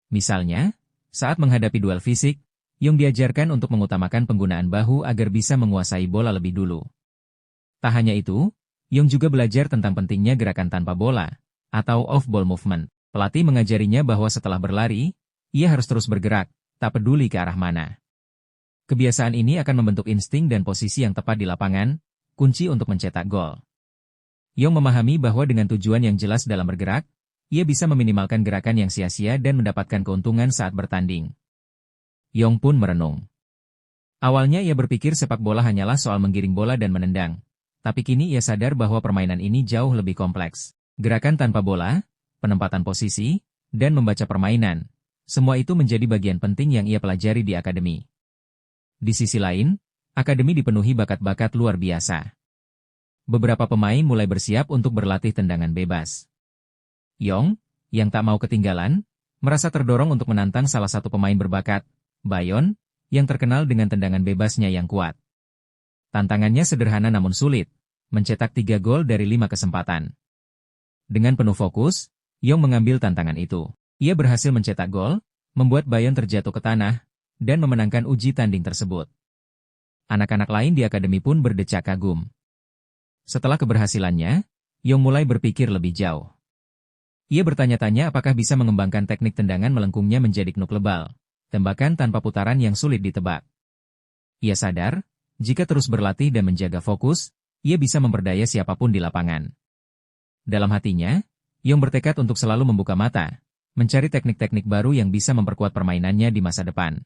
Misalnya, saat menghadapi duel fisik, Yong diajarkan untuk mengutamakan penggunaan bahu agar bisa menguasai bola lebih dulu. Tak hanya itu, Yong juga belajar tentang pentingnya gerakan tanpa bola, atau off-ball movement. Pelatih mengajarinya bahwa setelah berlari, ia harus terus bergerak, tak peduli ke arah mana. Kebiasaan ini akan membentuk insting dan posisi yang tepat di lapangan, kunci untuk mencetak gol. Yong memahami bahwa dengan tujuan yang jelas dalam bergerak, ia bisa meminimalkan gerakan yang sia-sia dan mendapatkan keuntungan saat bertanding. Yong pun merenung. Awalnya ia berpikir sepak bola hanyalah soal menggiring bola dan menendang, tapi kini ia sadar bahwa permainan ini jauh lebih kompleks. Gerakan tanpa bola, penempatan posisi, dan membaca permainan, semua itu menjadi bagian penting yang ia pelajari di akademi. Di sisi lain, akademi dipenuhi bakat-bakat luar biasa. Beberapa pemain mulai bersiap untuk berlatih tendangan bebas. Yong, yang tak mau ketinggalan, merasa terdorong untuk menantang salah satu pemain berbakat, Bayon, yang terkenal dengan tendangan bebasnya yang kuat. Tantangannya sederhana namun sulit, mencetak 3 gol dari 5 kesempatan. Dengan penuh fokus, Yong mengambil tantangan itu. Ia berhasil mencetak gol, membuat Bayon terjatuh ke tanah, dan memenangkan uji tanding tersebut. Anak-anak lain di akademi pun berdecak kagum. Setelah keberhasilannya, Yong mulai berpikir lebih jauh. Ia bertanya-tanya apakah bisa mengembangkan teknik tendangan melengkungnya menjadi knuk lebal, tembakan tanpa putaran yang sulit ditebak. Ia sadar, jika terus berlatih dan menjaga fokus, ia bisa memperdaya siapapun di lapangan. Dalam hatinya, Yong bertekad untuk selalu membuka mata, mencari teknik-teknik baru yang bisa memperkuat permainannya di masa depan.